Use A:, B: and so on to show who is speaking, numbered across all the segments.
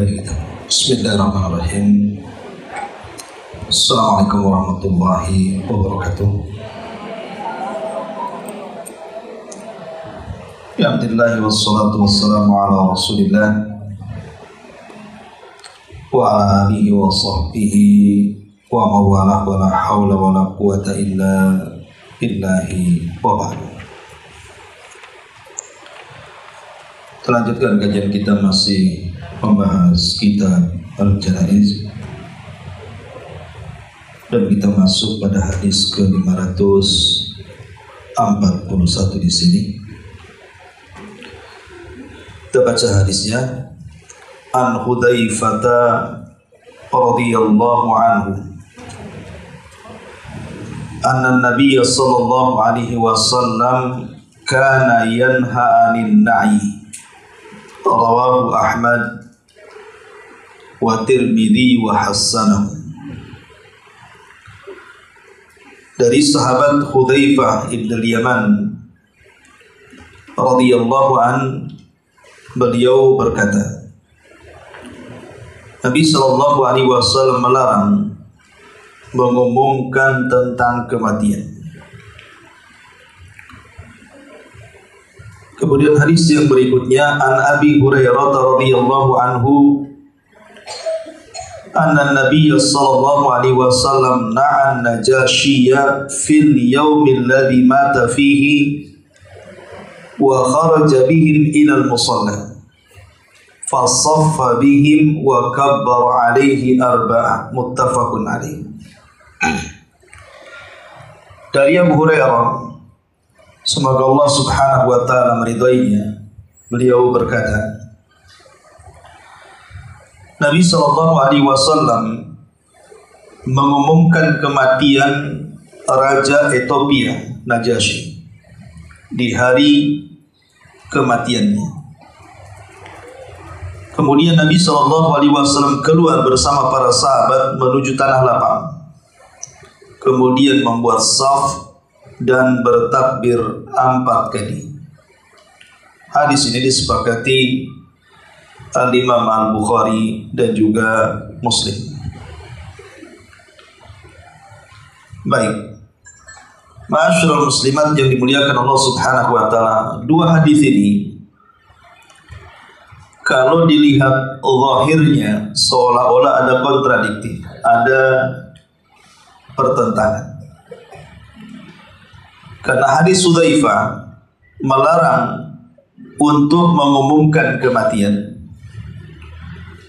A: Baik. Bismillahirrahmanirrahim. Assalamualaikum warahmatullahi wabarakatuh. Alhamdulillah wassalatu wassalamu ala Rasulillah wa ala alihi wa sahbihi wa mawalah wa la hawla wa la quwata illa billahi wa ba'du. Lanjutkan kajian kita masih membahas kitab Al-Janaiz dan kita masuk pada hadis ke-541 di sini. Kita baca hadisnya. An Hudzaifah radhiyallahu anhu anna Nabiy sallallahu alaihi wasallam kana yanha 'anil na'i. Rawahu Ahmad wa Tirmidzi wa hasanahu. Dari sahabat Hudzaifah ibn al-Yaman radhiyallahu an, beliau berkata, Nabi sallallahu alaihi wasallam melarang mengumumkan tentang kematian. Kemudian hadis yang berikutnya, an Abi Hurairah radhiyallahu anhu anna Nabiy sallallahu alaihi wasallam na'a an-Najashiyya fil yaumil ladzi mata fihi wa kharaja bihim ila al-musalla fa saffa bihim wa kabbara alaihi arba'a, muttafaqun alaih. Dari Abu Hurairah, semoga Allah subhanahu wa ta'ala meridainya, beliau berkata, Nabi sallallahu alaihi wasallam mengumumkan kematian Raja Ethiopia Najasyi di hari kematiannya. Kemudian Nabi sallallahu alaihi wasallam keluar bersama para sahabat menuju tanah lapang. Kemudian membuat shaf dan bertakbir 4 kali. Hadis ini disepakati Al-Imam Al-Bukhari dan juga Muslim. Baik, ma'asyiral muslimat yang dimuliakan Allah subhanahu wa ta'ala, dua hadis ini kalau dilihat zahirnya seolah-olah ada kontradiktif, ada pertentangan. Karena hadis Hudzaifah melarang untuk mengumumkan kematian,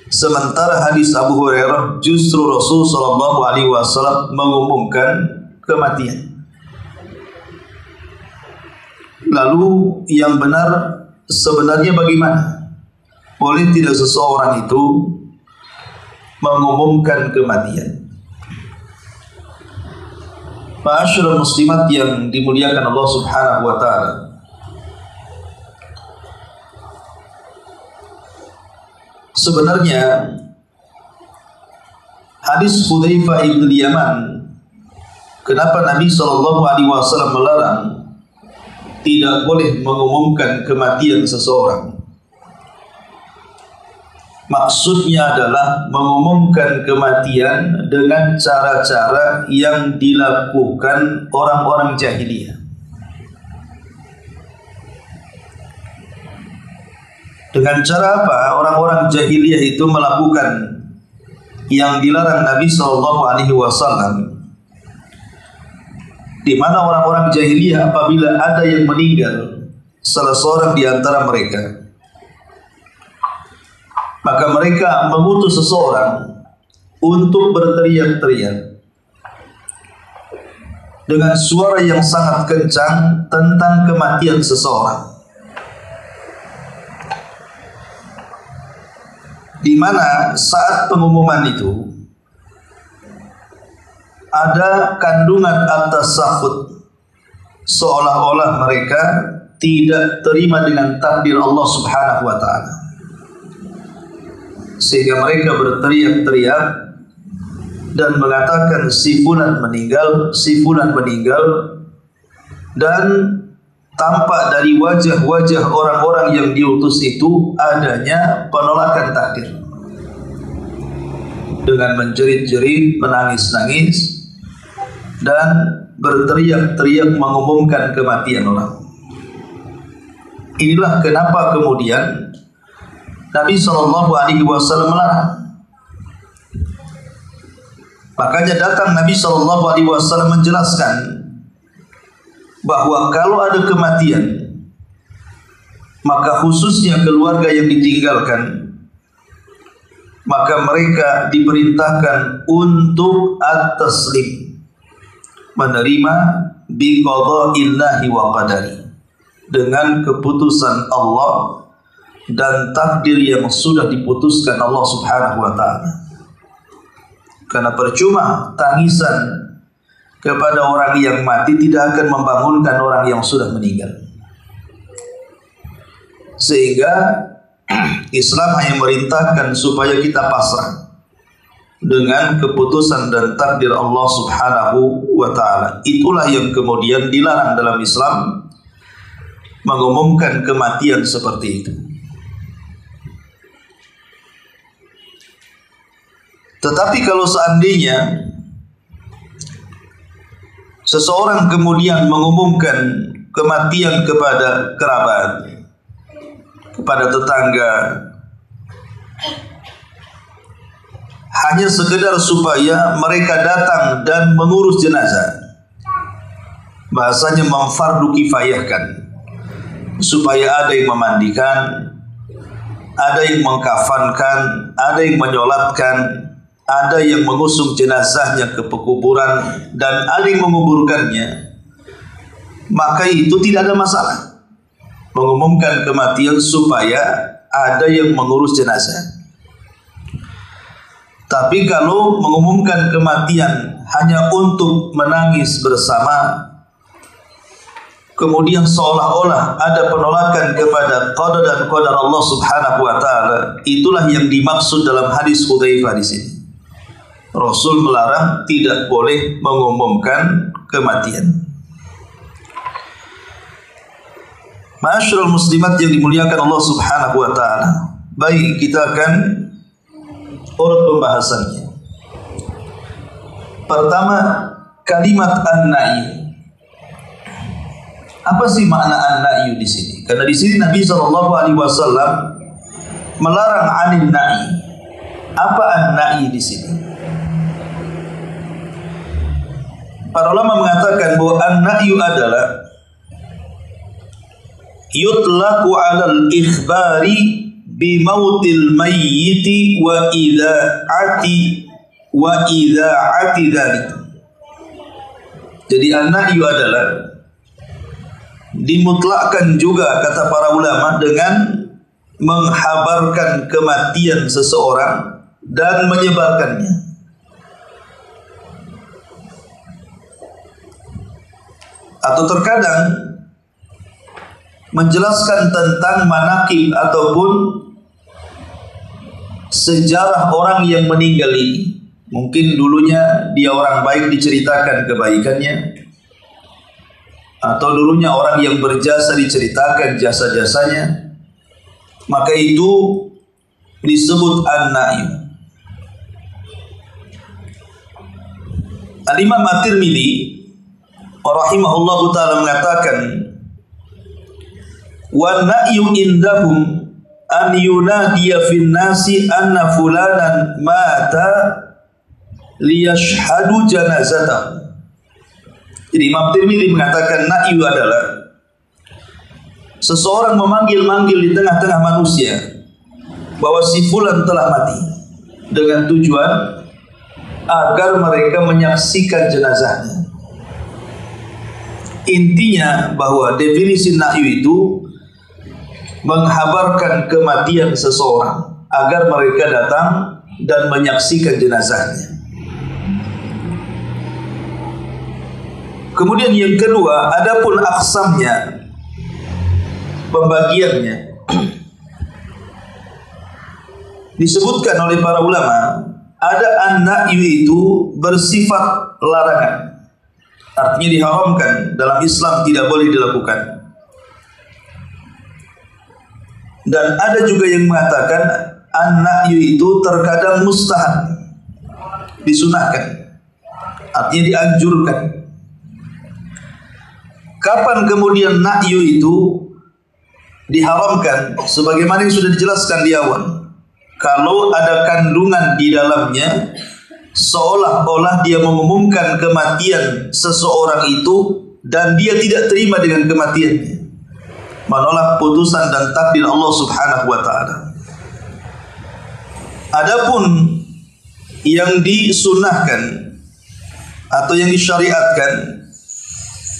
A: sementara hadis Abu Hurairah justru Rasul sallallahu alaihi wasallam mengumumkan kematian. Lalu yang benar sebenarnya bagaimana? Boleh tidak seseorang itu mengumumkan kematian? Ma'asyiral muslimat yang dimuliakan Allah subhanahu wa ta'ala, sebenarnya hadis Hudzaifah ibn al-Yaman, kenapa Nabi sallallahu alaihi wasallam melarang tidak boleh mengumumkan kematian seseorang? Maksudnya adalah mengumumkan kematian dengan cara-cara yang dilakukan orang-orang jahiliyah. Dengan cara apa orang-orang jahiliyah itu melakukan yang dilarang Nabi sallallahu alaihi wasallam? Di mana orang-orang jahiliyah apabila ada yang meninggal salah seorang di antara mereka, maka mereka mengutus seseorang untuk berteriak-teriak dengan suara yang sangat kencang tentang kematian seseorang, di mana saat pengumuman itu ada kandungan at-tasakhut, seolah-olah mereka tidak terima dengan takdir Allah subhanahu wa ta'ala, sehingga mereka berteriak-teriak dan mengatakan si fulan meninggal, si fulan meninggal, dan tampak dari wajah-wajah orang-orang yang diutus itu adanya penolakan takdir. dengan menjerit-jerit, menangis-nangis, dan berteriak-teriak mengumumkan kematian orang. Inilah kenapa kemudian Nabi SAW melarang. Makanya datang Nabi SAW menjelaskan bahwa kalau ada kematian, maka khususnya keluarga yang ditinggalkan, maka mereka diperintahkan untuk at-taslim, menerima bi qada'illahi wa qadari, dengan keputusan Allah dan takdir yang sudah diputuskan Allah Subhanahu wa taala. Karena percuma tangisan kepada orang yang mati tidak akan membangunkan orang yang sudah meninggal. Sehingga Islam hanya merintahkan supaya kita pasrah dengan keputusan dan takdir Allah Subhanahu wa taala. Itulah yang kemudian dilarang dalam Islam, mengumumkan kematian seperti itu. Tetapi kalau seandainya seseorang kemudian mengumumkan kematian kepada kerabat, kepada tetangga, hanya sekedar supaya mereka datang dan mengurus jenazah, bahasanya memfardu kifayahkan, supaya ada yang memandikan, ada yang mengkafankan, ada yang menyolatkan, ada yang mengusung jenazahnya ke pekuburan, dan ada yang menguburkannya, maka itu tidak ada masalah. Mengumumkan kematian supaya ada yang mengurus jenazah. Tapi kalau mengumumkan kematian hanya untuk menangis bersama, kemudian seolah-olah ada penolakan kepada qada dan qadar Allah Subhanahu wa taala, itulah yang dimaksud dalam hadis Hudzaifah di sini. Rasul melarang, tidak boleh mengumumkan kematian. Ma'asyiral muslimat yang dimuliakan Allah Subhanahu wa taala. Baik, kita akan urut pembahasannya. Pertama, kalimat an-na'i. Apa sih makna an-na'i di sini? Karena di sini Nabi SAW melarang anin na'i. Apa an-na'i di sini? Para ulama mengatakan bahwa an-na'yu adalah yutlaqu 'alal ikhbari bi mautil mayyiti wa idza'ati dzalik. Jadi an-na'yu adalah dimutlakkan juga, kata para ulama, dengan menghabarkan kematian seseorang dan menyebarkannya. Atau terkadang menjelaskan tentang manaqib ataupun sejarah orang yang meninggal ini. Mungkin dulunya dia orang baik, diceritakan kebaikannya, atau dulunya orang yang berjasa, diceritakan jasa-jasanya. Maka itu disebut an-na'i. Al-Imam At-Tirmidzi rahimahullahu ta'ala mengatakan, wa na'yu indahum an yunadiya fin nasi anna fulanan mata liyashhadu janazatahu. Jadi Imam Tirmidzi mengatakan na'yu adalah seseorang memanggil-manggil di tengah-tengah manusia bahwa si fulan telah mati, dengan tujuan agar mereka menyaksikan jenazahnya. Intinya bahwa definisi na'yu itu menghabarkan kematian seseorang agar mereka datang dan menyaksikan jenazahnya. Kemudian yang kedua, adapun aqsamnya, pembagiannya, disebutkan oleh para ulama, ada an-na'yu itu bersifat larangan. Artinya diharamkan, dalam Islam tidak boleh dilakukan. Dan ada juga yang mengatakan an-na'yu itu terkadang mustahab, disunahkan, artinya dianjurkan. Kapan kemudian na'yu itu diharamkan? Sebagaimana yang sudah dijelaskan di awal, kalau ada kandungan di dalamnya, seolah-olah dia mengumumkan kematian seseorang itu dan dia tidak terima dengan kematiannya, menolak putusan dan takdir Allah Subhanahu wa taala. Adapun yang disunahkan atau yang disyariatkan,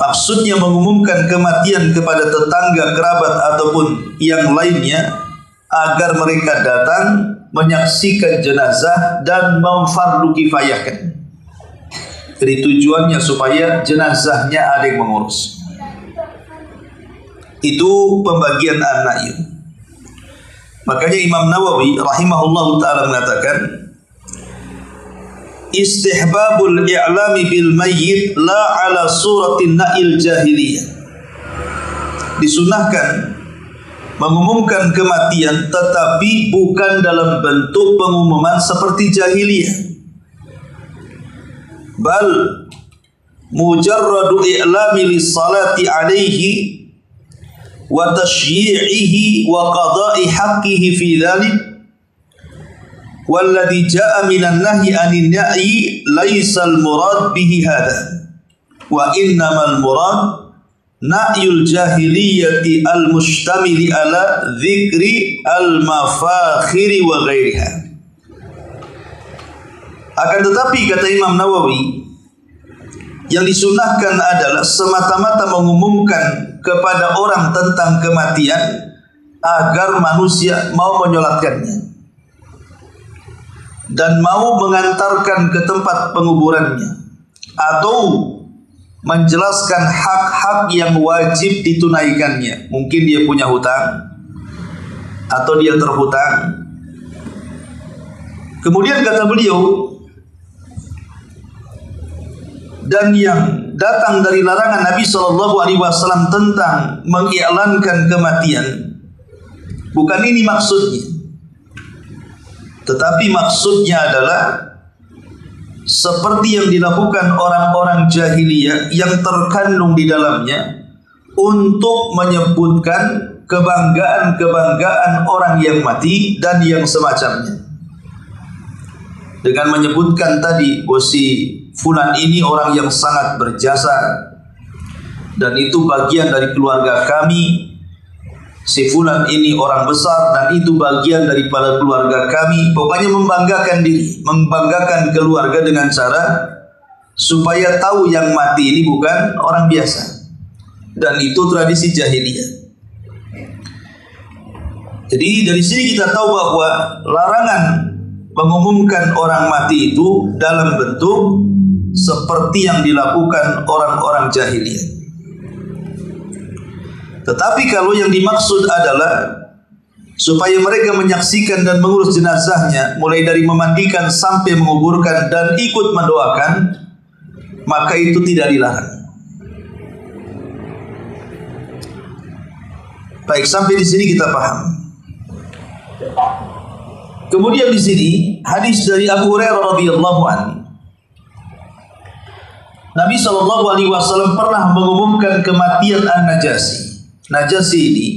A: maksudnya mengumumkan kematian kepada tetangga, kerabat ataupun yang lainnya agar mereka datang menyaksikan jenazah dan memfardu kifayahkan. Jadi tujuannya supaya jenazahnya ada yang mengurus. Itu pembagian an-na'yu. Makanya Imam Nawawi rahimahullahu ta'ala mengatakan, istihbabul i'lami bil mayyit la ala suratin na'il jahiliyah. Disunahkan mengumumkan kematian tetapi bukan dalam bentuk pengumuman seperti jahiliyah. Bal mujarradu i'lami lis salati alaihi wa tashyi'ihi wa qada'i haqqihi fi dhalik walladhi ja'a minan nahyi anin na'yi laysal murad bihi hadha wa innamal murad na'yul jahiliyati al-mustamili ala dhikri al-mafakhiri wa ghairiha. Akan tetapi kata Imam Nawawi, yang disunahkan adalah semata-mata mengumumkan kepada orang tentang kematian agar manusia mau menyolatkannya dan mau mengantarkan ke tempat penguburannya atau menjelaskan hak-hak yang wajib ditunaikannya. Mungkin dia punya hutang atau dia terhutang. Kemudian kata beliau, dan yang datang dari larangan Nabi SAW tentang mengiklankan kematian, bukan ini maksudnya, tetapi maksudnya adalah seperti yang dilakukan orang-orang jahiliyah yang terkandung di dalamnya untuk menyebutkan kebanggaan-kebanggaan orang yang mati dan yang semacamnya, dengan menyebutkan tadi bahwa si fulan ini orang yang sangat berjasa dan itu bagian dari keluarga kami, si fulan ini orang besar dan itu bagian daripada keluarga kami. Pokoknya membanggakan diri, membanggakan keluarga dengan cara supaya tahu yang mati ini bukan orang biasa. Dan itu tradisi jahiliyah. Jadi dari sini kita tahu bahwa larangan mengumumkan orang mati itu dalam bentuk seperti yang dilakukan orang-orang jahiliyah. Tetapi kalau yang dimaksud adalah supaya mereka menyaksikan dan mengurus jenazahnya, mulai dari memandikan sampai menguburkan dan ikut mendoakan, maka itu tidak dilarang. Baik, sampai di sini kita paham. Kemudian di sini hadis dari Abu Hurairah radhiyallahu anhu, Nabi SAW pernah mengumumkan kematian An-Najasyi. Najasyi ini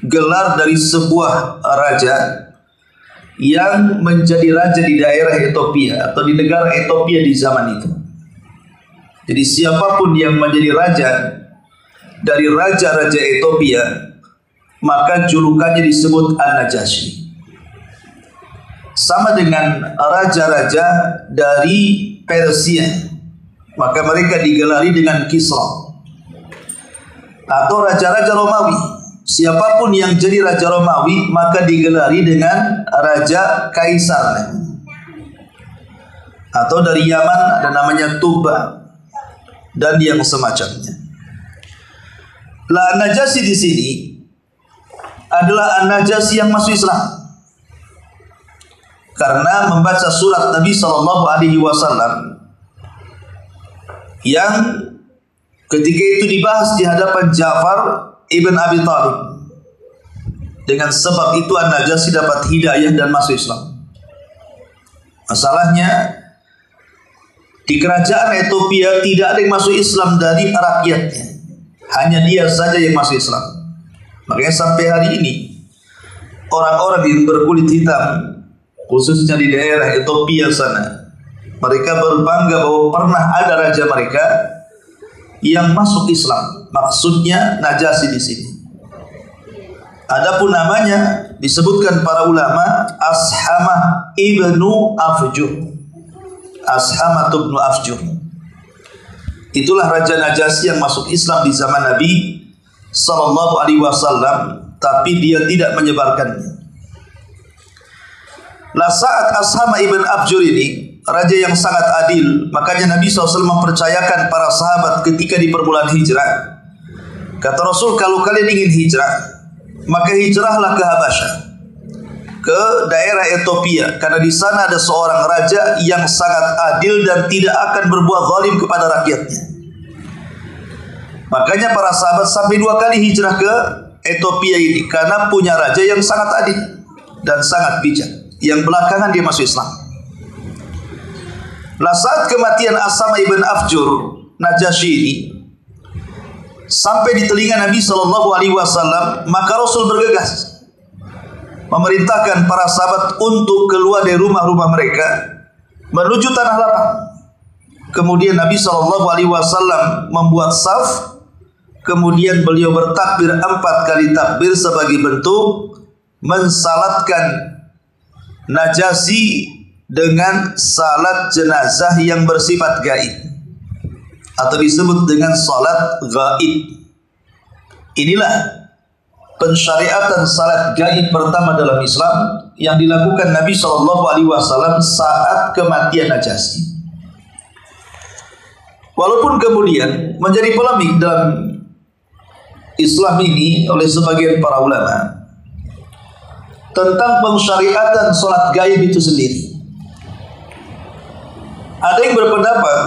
A: gelar dari sebuah raja yang menjadi raja di daerah Ethiopia atau di negara Ethiopia di zaman itu. Jadi siapapun yang menjadi raja dari raja-raja Ethiopia, maka julukannya disebut An-Najasyi. Sama dengan raja-raja dari Persia, maka mereka digelari dengan Kisra. Atau raja-raja Romawi, siapapun yang jadi raja Romawi maka digelari dengan Raja Kaisar. Atau dari Yaman ada namanya Tuba dan yang semacamnya. An-Najasyi di sini adalah An-Najasyi yang masuk Islam, karena membaca surat Nabi SAW yang ketika itu dibahas di hadapan Ja'far ibn Abi Thalib. Dengan sebab itu An-Najasyi dapat hidayah dan masuk Islam. Masalahnya Di kerajaan Ethiopia tidak ada yang masuk Islam dari rakyatnya. Hanya dia saja yang masuk Islam. Makanya sampai hari ini orang-orang yang berkulit hitam, khususnya di daerah Ethiopia sana, mereka berbangga bahwa pernah ada raja mereka yang masuk Islam. Maksudnya Najasyi di sini. Adapun namanya disebutkan para ulama Ashamah ibnu Afjur. Ashamah ibnu Afjur. Itulah Raja Najasyi yang masuk Islam di zaman Nabi sallallahu alaihi wasallam, tapi dia tidak menyebarkannya. Nah, saat Ashamah ibn Afjur ini raja yang sangat adil, makanya Nabi SAW mempercayakan para sahabat ketika di permulaan hijrah. Kata Rasul, kalau kalian ingin hijrah, maka hijrahlah ke Habasyah, ke daerah Ethiopia, karena di sana ada seorang raja yang sangat adil dan tidak akan berbuat zalim kepada rakyatnya. Makanya para sahabat sampai 2 kali hijrah ke Ethiopia ini karena punya raja yang sangat adil dan sangat bijak. Yang belakangan dia masuk Islam. Nah, saat kematian Ashamah ibn Afjur, Najasyi ini sampai di telinga Nabi sallallahu alaihi wasallam, maka Rasul bergegas memerintahkan para sahabat untuk keluar dari rumah-rumah mereka menuju tanah lapang. Kemudian Nabi SAW membuat saf, kemudian beliau bertakbir 4 kali takbir sebagai bentuk mensalatkan Najasyi dengan salat jenazah yang bersifat gaib atau disebut dengan salat gaib. Inilah pensyariatan salat gaib pertama dalam Islam yang dilakukan Nabi SAW saat kematian Najasyi. Walaupun kemudian menjadi polemik dalam Islam ini oleh sebagian para ulama tentang pensyariatan salat gaib itu sendiri. Ada yang berpendapat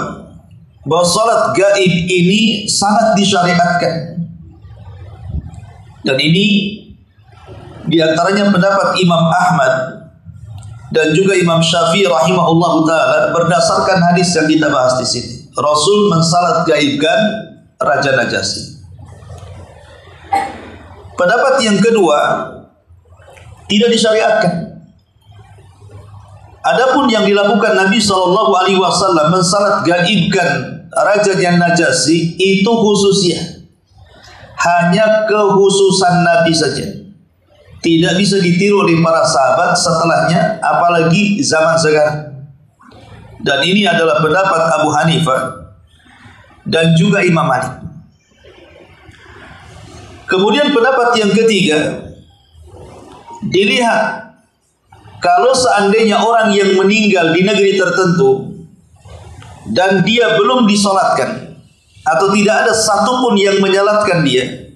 A: bahwa salat gaib ini sangat disyariatkan. Dan ini diantaranya pendapat Imam Ahmad dan juga Imam Syafi'i rahimahullah ta'ala berdasarkan hadis yang kita bahas di sini. Rasul mensalat gaibkan Raja Najasyi. Pendapat yang kedua, tidak disyariatkan. Adapun yang dilakukan Nabi SAW mensalat gaibkan Raja Najasyi itu khususnya. Hanya kekhususan Nabi saja. Tidak bisa ditiru oleh para sahabat setelahnya, apalagi zaman sekarang. Dan ini adalah pendapat Abu Hanifah dan juga Imam Malik. Kemudian pendapat yang ketiga, dilihat kalau seandainya orang yang meninggal di negeri tertentu dan dia belum disolatkan atau tidak ada satupun yang menyalatkan dia,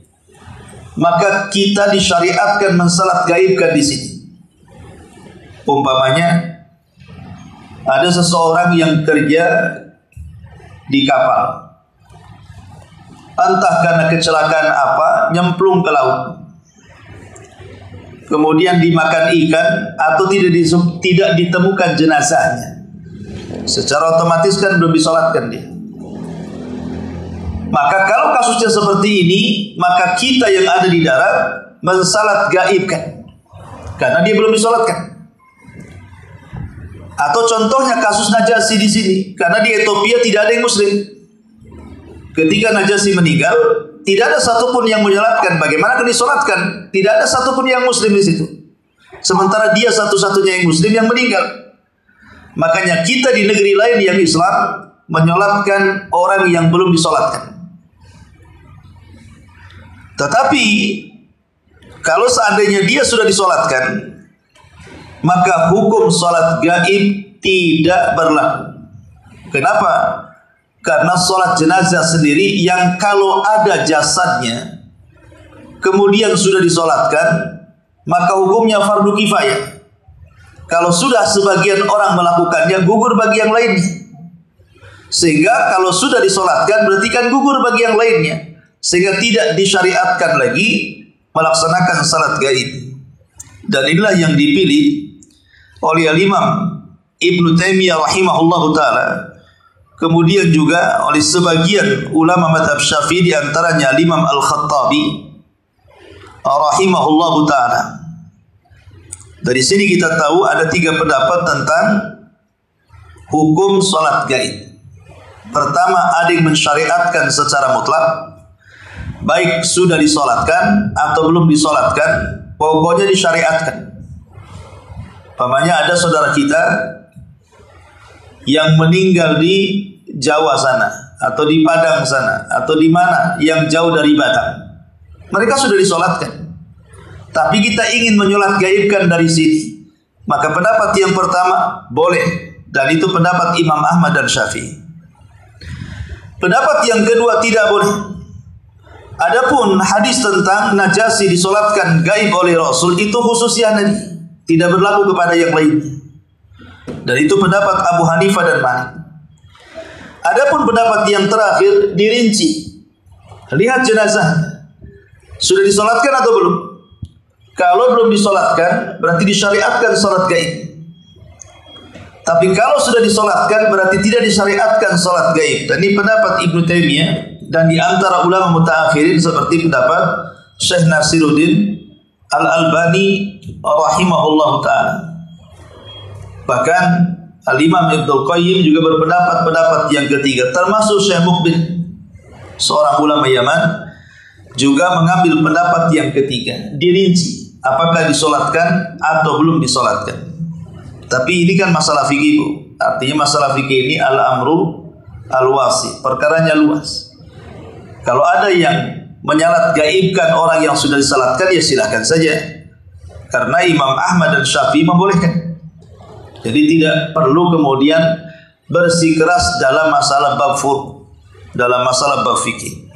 A: maka kita disyariatkan mensalat gaibkan di sini. Umpamanya ada seseorang yang kerja di kapal, entah karena kecelakaan apa, nyemplung ke laut, kemudian dimakan ikan atau tidak ditemukan jenazahnya, secara otomatis kan belum disolatkan dia. Maka kalau kasusnya seperti ini, maka kita yang ada di darat mensalat gaibkan karena dia belum disolatkan. Atau contohnya kasus Najasyi di sini, karena di Ethiopia tidak ada yang muslim. Ketika Najasyi meninggal, tidak ada satupun yang menyalatkan. Bagaimana akan disolatkan? Tidak ada satupun yang muslim di situ. Sementara dia satu-satunya yang muslim yang meninggal. Makanya kita di negeri lain yang Islam menyolatkan orang yang belum disolatkan. Tetapi kalau seandainya dia sudah disolatkan, maka hukum salat gaib tidak berlaku. Kenapa? Karena salat jenazah sendiri yang kalau ada jasadnya kemudian sudah disolatkan, maka hukumnya fardu kifayah. Kalau sudah sebagian orang melakukannya, gugur bagi yang lainnya. Sehingga kalau sudah disolatkan berarti kan gugur bagi yang lainnya, sehingga tidak disyariatkan lagi melaksanakan salat gaib. Dan inilah yang dipilih oleh Imam Ibnu Taimiyah rahimahullahu ta'ala kemudian juga oleh sebagian ulama mazhab Syafi'i, di antaranya Imam Al-Khattabi rahimahullahu taala. Dari sini kita tahu ada 3 pendapat tentang hukum salat gaib. Pertama, ada yang mensyariatkan secara mutlak, baik sudah disolatkan atau belum disolatkan, pokoknya disyariatkan. Umpamanya ada saudara kita yang meninggal di Jawa sana, atau di Padang sana, atau di mana yang jauh dari Batam. Mereka sudah disolatkan, tapi kita ingin menyolat gaibkan dari sini. Maka pendapat yang pertama boleh, dan itu pendapat Imam Ahmad dan Syafi'i. Pendapat yang kedua tidak boleh. Adapun hadis tentang Najasyi disolatkan gaib oleh Rasul, itu khususnya Nabi, tidak berlaku kepada yang lainnya. Dan itu pendapat Abu Hanifah dan Malik. Adapun pendapat yang terakhir dirinci. Lihat jenazah, sudah disolatkan atau belum? Kalau belum disolatkan, berarti disyariatkan salat gaib. Tapi kalau sudah disolatkan, berarti tidak disyariatkan salat gaib. Dan ini pendapat Ibnu Taimiyah, dan di antara ulama mutaakhirin seperti pendapat Syekh Nasiruddin Al-Albani rahimahullah ta'ala. Bahkan Al-Imam Ibnul Qayyim juga berpendapat pendapat yang ketiga, termasuk Syekh Muqbil, seorang ulama Yaman, juga mengambil pendapat yang ketiga, dirinci apakah disolatkan atau belum disolatkan. Tapi ini kan masalah fikih, Bu. Artinya masalah fikih ini al-amru al-wasi, perkaranya luas. Kalau ada yang menyalat gaibkan orang yang sudah disalatkan, ya silahkan saja, karena Imam Ahmad dan Syafi'i membolehkan. Jadi tidak perlu kemudian bersikeras dalam masalah bab furu', dalam masalah bab fikih.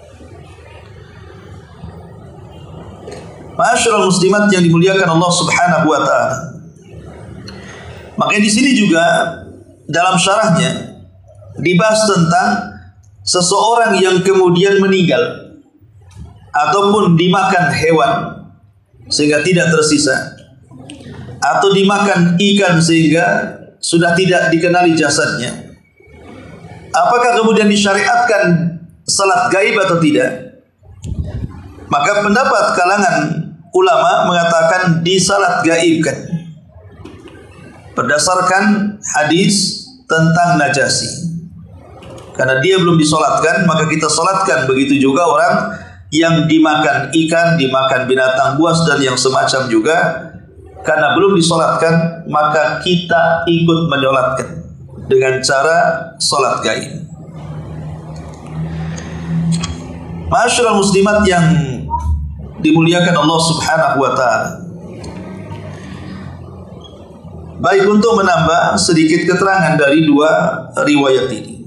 A: Ma'asyiral muslimat yang dimuliakan Allah Subhanahu wa taala. Makanya di sini juga dalam syarahnya dibahas tentang seseorang yang kemudian meninggal ataupun dimakan hewan sehingga tidak tersisa, atau dimakan ikan sehingga sudah tidak dikenali jasadnya. Apakah kemudian disyariatkan salat gaib atau tidak? Maka pendapat kalangan ulama mengatakan disalat gaibkan berdasarkan hadis tentang Najasyi. Karena dia belum disolatkan, maka kita solatkan. Begitu juga orang yang dimakan ikan, dimakan binatang buas dan yang semacam juga, karena belum disolatkan, maka kita ikut menyolatkan dengan cara solat gaib. Ma'asyiral muslimat yang dimuliakan Allah Subhanahu wa taala. Baik, untuk menambah sedikit keterangan dari 2 riwayat ini.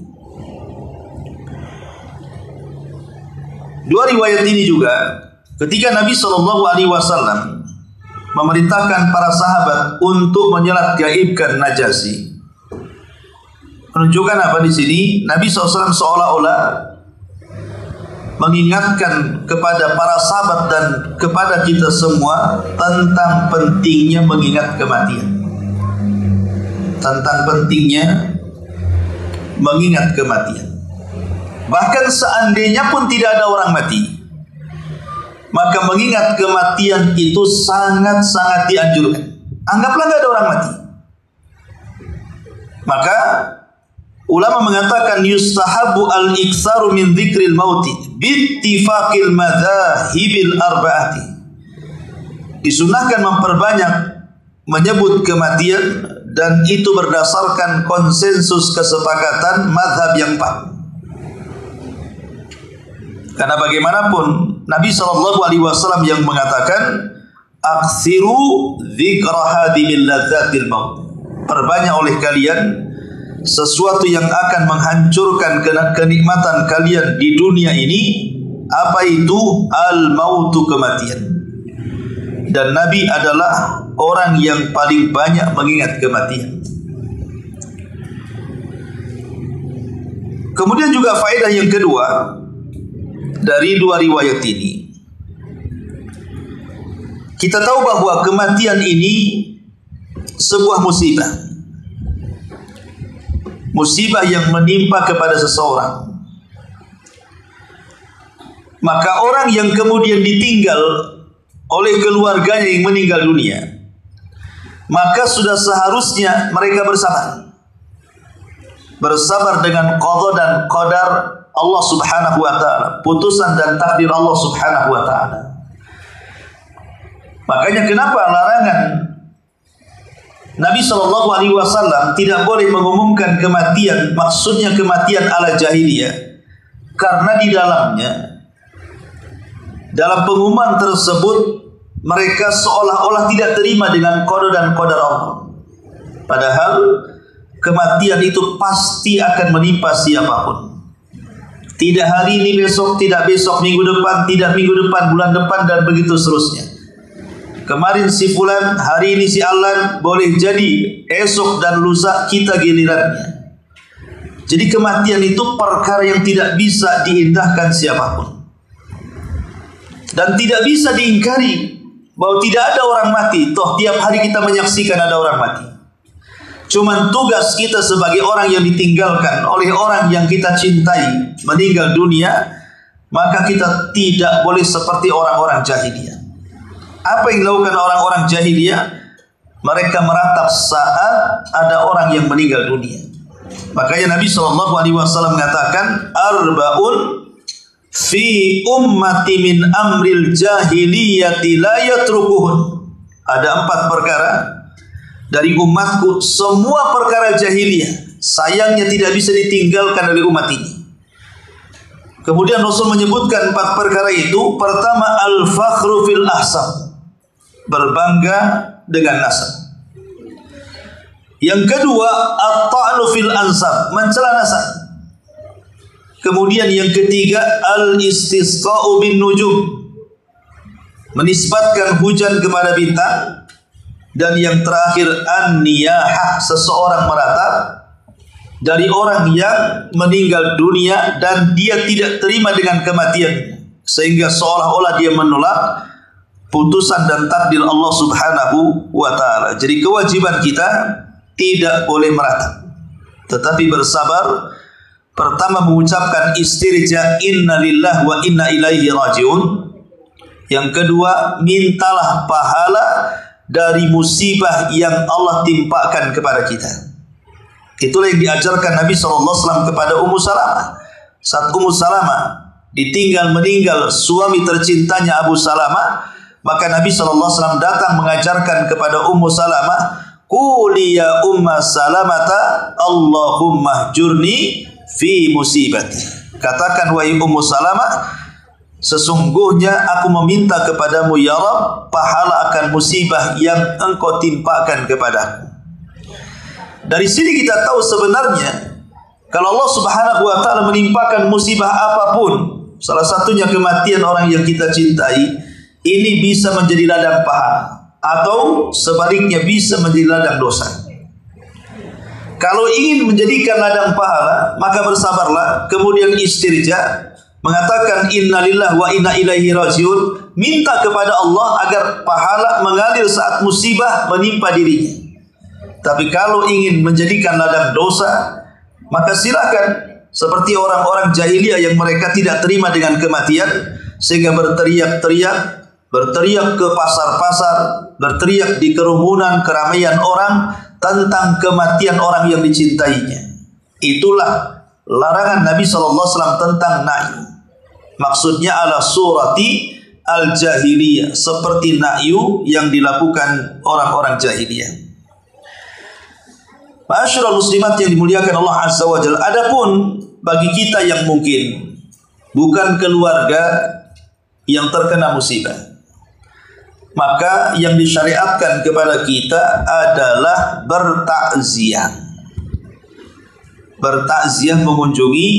A: 2 riwayat ini juga ketika Nabi SAW memerintahkan para sahabat untuk menyolat gaibkan Najasyi. Menunjukkan apa di sini? Nabi SAW seolah-olah mengingatkan kepada para sahabat dan kepada kita semua tentang pentingnya mengingat kematian. Tentang pentingnya mengingat kematian. Bahkan seandainya pun tidak ada orang mati, maka mengingat kematian itu sangat-sangat dianjurkan. Anggaplah tidak ada orang mati. Maka ulama mengatakan yustahabu al-iktsaru min dzikril mauti bittifaqil madzahibil arba'ati. Disunahkan memperbanyak menyebut kematian, dan itu berdasarkan konsensus kesepakatan mazhab yang 4. Karena bagaimanapun Nabi SAW yang mengatakan aksiru dzikra hadimil ladzatil maut, perbanyak oleh kalian sesuatu yang akan menghancurkan kenikmatan kalian di dunia ini. Apa itu? Al-mautu, kematian. Dan Nabi adalah orang yang paling banyak mengingat kematian. Kemudian juga faedah yang kedua dari 2 riwayat ini, kita tahu bahwa kematian ini sebuah musibah. musibah yang menimpa kepada seseorang, maka orang yang kemudian ditinggal oleh keluarganya yang meninggal dunia, maka sudah seharusnya mereka bersabar dengan qada dan qadar Allah Subhanahu wa taala, putusan dan takdir Allah Subhanahu wa taala. Makanya kenapa larangan Nabi SAW tidak boleh mengumumkan kematian, maksudnya kematian ala jahiliyah, karena di dalamnya, dalam pengumuman tersebut, mereka seolah-olah tidak terima dengan qada dan qadar Allah. Padahal kematian itu pasti akan menimpa siapapun. Tidak hari ini, besok, tidak besok, minggu depan, tidak minggu depan, bulan depan, dan begitu seterusnya. Kemarin si fulan, hari ini si Alan, boleh jadi esok dan lusa kita gilirannya. Jadi kematian itu perkara yang tidak bisa diindahkan siapapun. Dan tidak bisa diingkari bahwa tidak ada orang mati. Toh tiap hari kita menyaksikan ada orang mati. Cuman tugas kita sebagai orang yang ditinggalkan oleh orang yang kita cintai meninggal dunia, maka kita tidak boleh seperti orang-orang jahiliyah. Apa yang dilakukan orang-orang jahiliyah? Mereka meratap saat ada orang yang meninggal dunia. Makanya Nabi SAW mengatakan, arba'un fi ummati min amril jahiliyati la yatrukuhun. Ada 4 perkara dari umatku, semua perkara jahiliyah sayangnya tidak bisa ditinggalkan oleh umat ini. Kemudian Rasul menyebutkan 4 perkara itu. Pertama, al-fakhru fil ahsab, berbangga dengan nasab. Yang kedua, at-ta'nu fil ansab, mencela nasab. Kemudian yang ketiga, al-istisqa'u bin nujum, menisbatkan hujan kepada bintang. Dan yang terakhir, an-niyahah, seseorang meratap dari orang yang meninggal dunia dan dia tidak terima dengan kematian, sehingga seolah-olah dia menolak putusan dan takdir Allah Subhanahu wa taala. Jadi kewajiban kita tidak boleh meratap, tetapi bersabar. Pertama, mengucapkan istirja, inna lillahi wa inna ilaihi rajiun. Yang kedua, mintalah pahala dari musibah yang Allah timpakan kepada kita. Itulah yang diajarkan Nabi SAW kepada Ummu Salamah. Saat Ummu Salamah ditinggal meninggal suami tercintanya Abu Salamah, maka Nabi SAW datang mengajarkan kepada Ummu Salamah, quli ya Umma Salamata Allahumma jurni fi musibati. Katakan wahai Ummu Salamah, sesungguhnya aku meminta kepadamu ya Rabb pahala akan musibah yang engkau timpakan kepadaku. Dari sini kita tahu sebenarnya kalau Allah Subhanahu wa taala menimpakan musibah apapun, salah satunya kematian orang yang kita cintai, ini bisa menjadi ladang pahala atau sebaliknya bisa menjadi ladang dosa. Kalau ingin menjadikan ladang pahala, maka bersabarlah, kemudian istirja, mengatakan innalillahi wa inna ilaihi rajiun, minta kepada Allah agar pahala mengalir saat musibah menimpa dirinya. Tapi kalau ingin menjadikan ladang dosa, maka silakan seperti orang-orang jahiliyah yang mereka tidak terima dengan kematian, sehingga berteriak-teriak ke pasar-pasar, berteriak di kerumunan keramaian orang tentang kematian orang yang dicintainya. Itulah larangan Nabi SAW tentang na'yu. Maksudnya ala surati al-jahiliyah, seperti na'yu yang dilakukan orang-orang jahiliyah. Ma'asyiral muslimat yang dimuliakan Allah Azza wa Jalla, adapun bagi kita yang mungkin bukan keluarga yang terkena musibah, maka yang disyariatkan kepada kita adalah bertakziah. Bertakziah, mengunjungi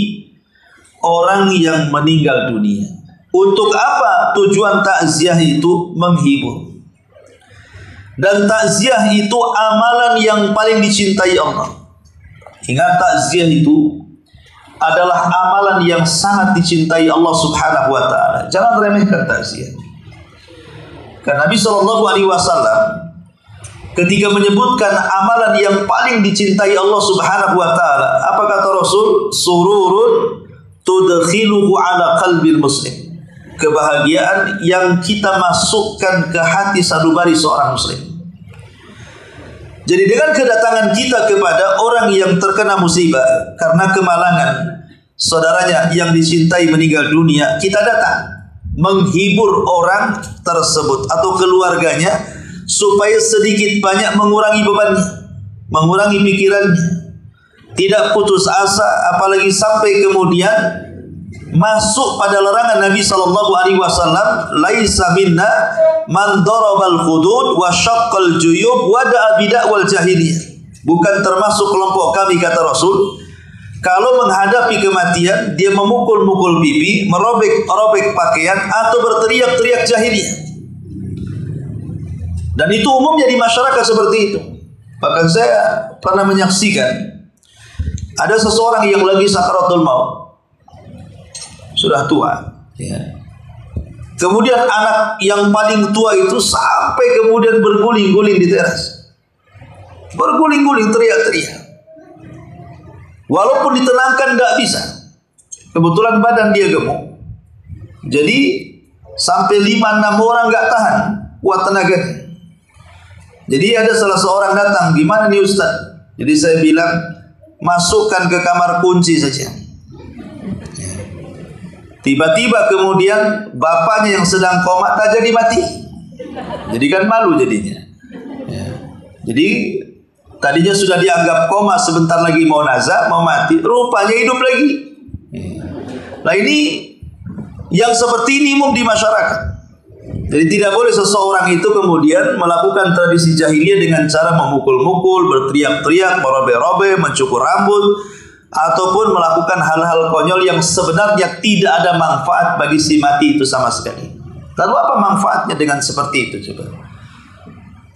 A: orang yang meninggal dunia. Untuk apa tujuan takziah itu? Menghibur. Dan takziah itu amalan yang paling dicintai Allah. Ingat, takziah itu adalah amalan yang sangat dicintai Allah Subhanahu wa taala. Jangan remehkan takziah. Karena Nabi SAW ketika menyebutkan amalan yang paling dicintai Allah Subhanahu wa taala, apa kata Rasul? Sururun tudkhiluhu ala qalbil muslim. Kebahagiaan yang kita masukkan ke hati sanubari seorang muslim. Jadi dengan kedatangan kita kepada orang yang terkena musibah karena kemalangan saudaranya yang dicintai meninggal dunia, kita datang menghibur orang tersebut atau keluarganya supaya sedikit banyak mengurangi bebannya, mengurangi pikirannya, tidak putus asa, apalagi sampai kemudian masuk pada larangan Nabi sallallahu alaihi wasallam, laisa minna man darabal hudud wa syaqqal juyub wa da'a bid'al jahiliyah. Bukan termasuk kelompok kami, kata Rasul, kalau menghadapi kematian dia memukul-mukul pipi, merobek-robek pakaian atau berteriak-teriak jahiliyah. Dan itu umumnya di masyarakat seperti itu. Bahkan saya pernah menyaksikan ada seseorang yang lagi sakaratul maut, sudah tua, ya. Kemudian anak yang paling tua itu sampai kemudian berguling-guling di teras, berguling-guling, teriak-teriak. Walaupun ditenangkan tidak bisa. Kebetulan badan dia gemuk. Jadi sampai 5-6 orang nggak tahan kuat tenaganya. Jadi ada salah seorang datang, gimana nih Ustaz? Jadi saya bilang, masukkan ke kamar kunci saja. Tiba-tiba kemudian bapaknya yang sedang koma tak jadi mati. Jadi kan malu jadinya. Jadi tadinya sudah dianggap koma, sebentar lagi mau nazar, mau mati, rupanya hidup lagi. Nah ini yang seperti ini umum di masyarakat. Jadi tidak boleh seseorang itu kemudian melakukan tradisi jahiliyah dengan cara memukul-mukul, berteriak-teriak, merobe-robe, mencukur rambut, ataupun melakukan hal-hal konyol yang sebenarnya tidak ada manfaat bagi si mati itu sama sekali. Lalu apa manfaatnya dengan seperti itu coba?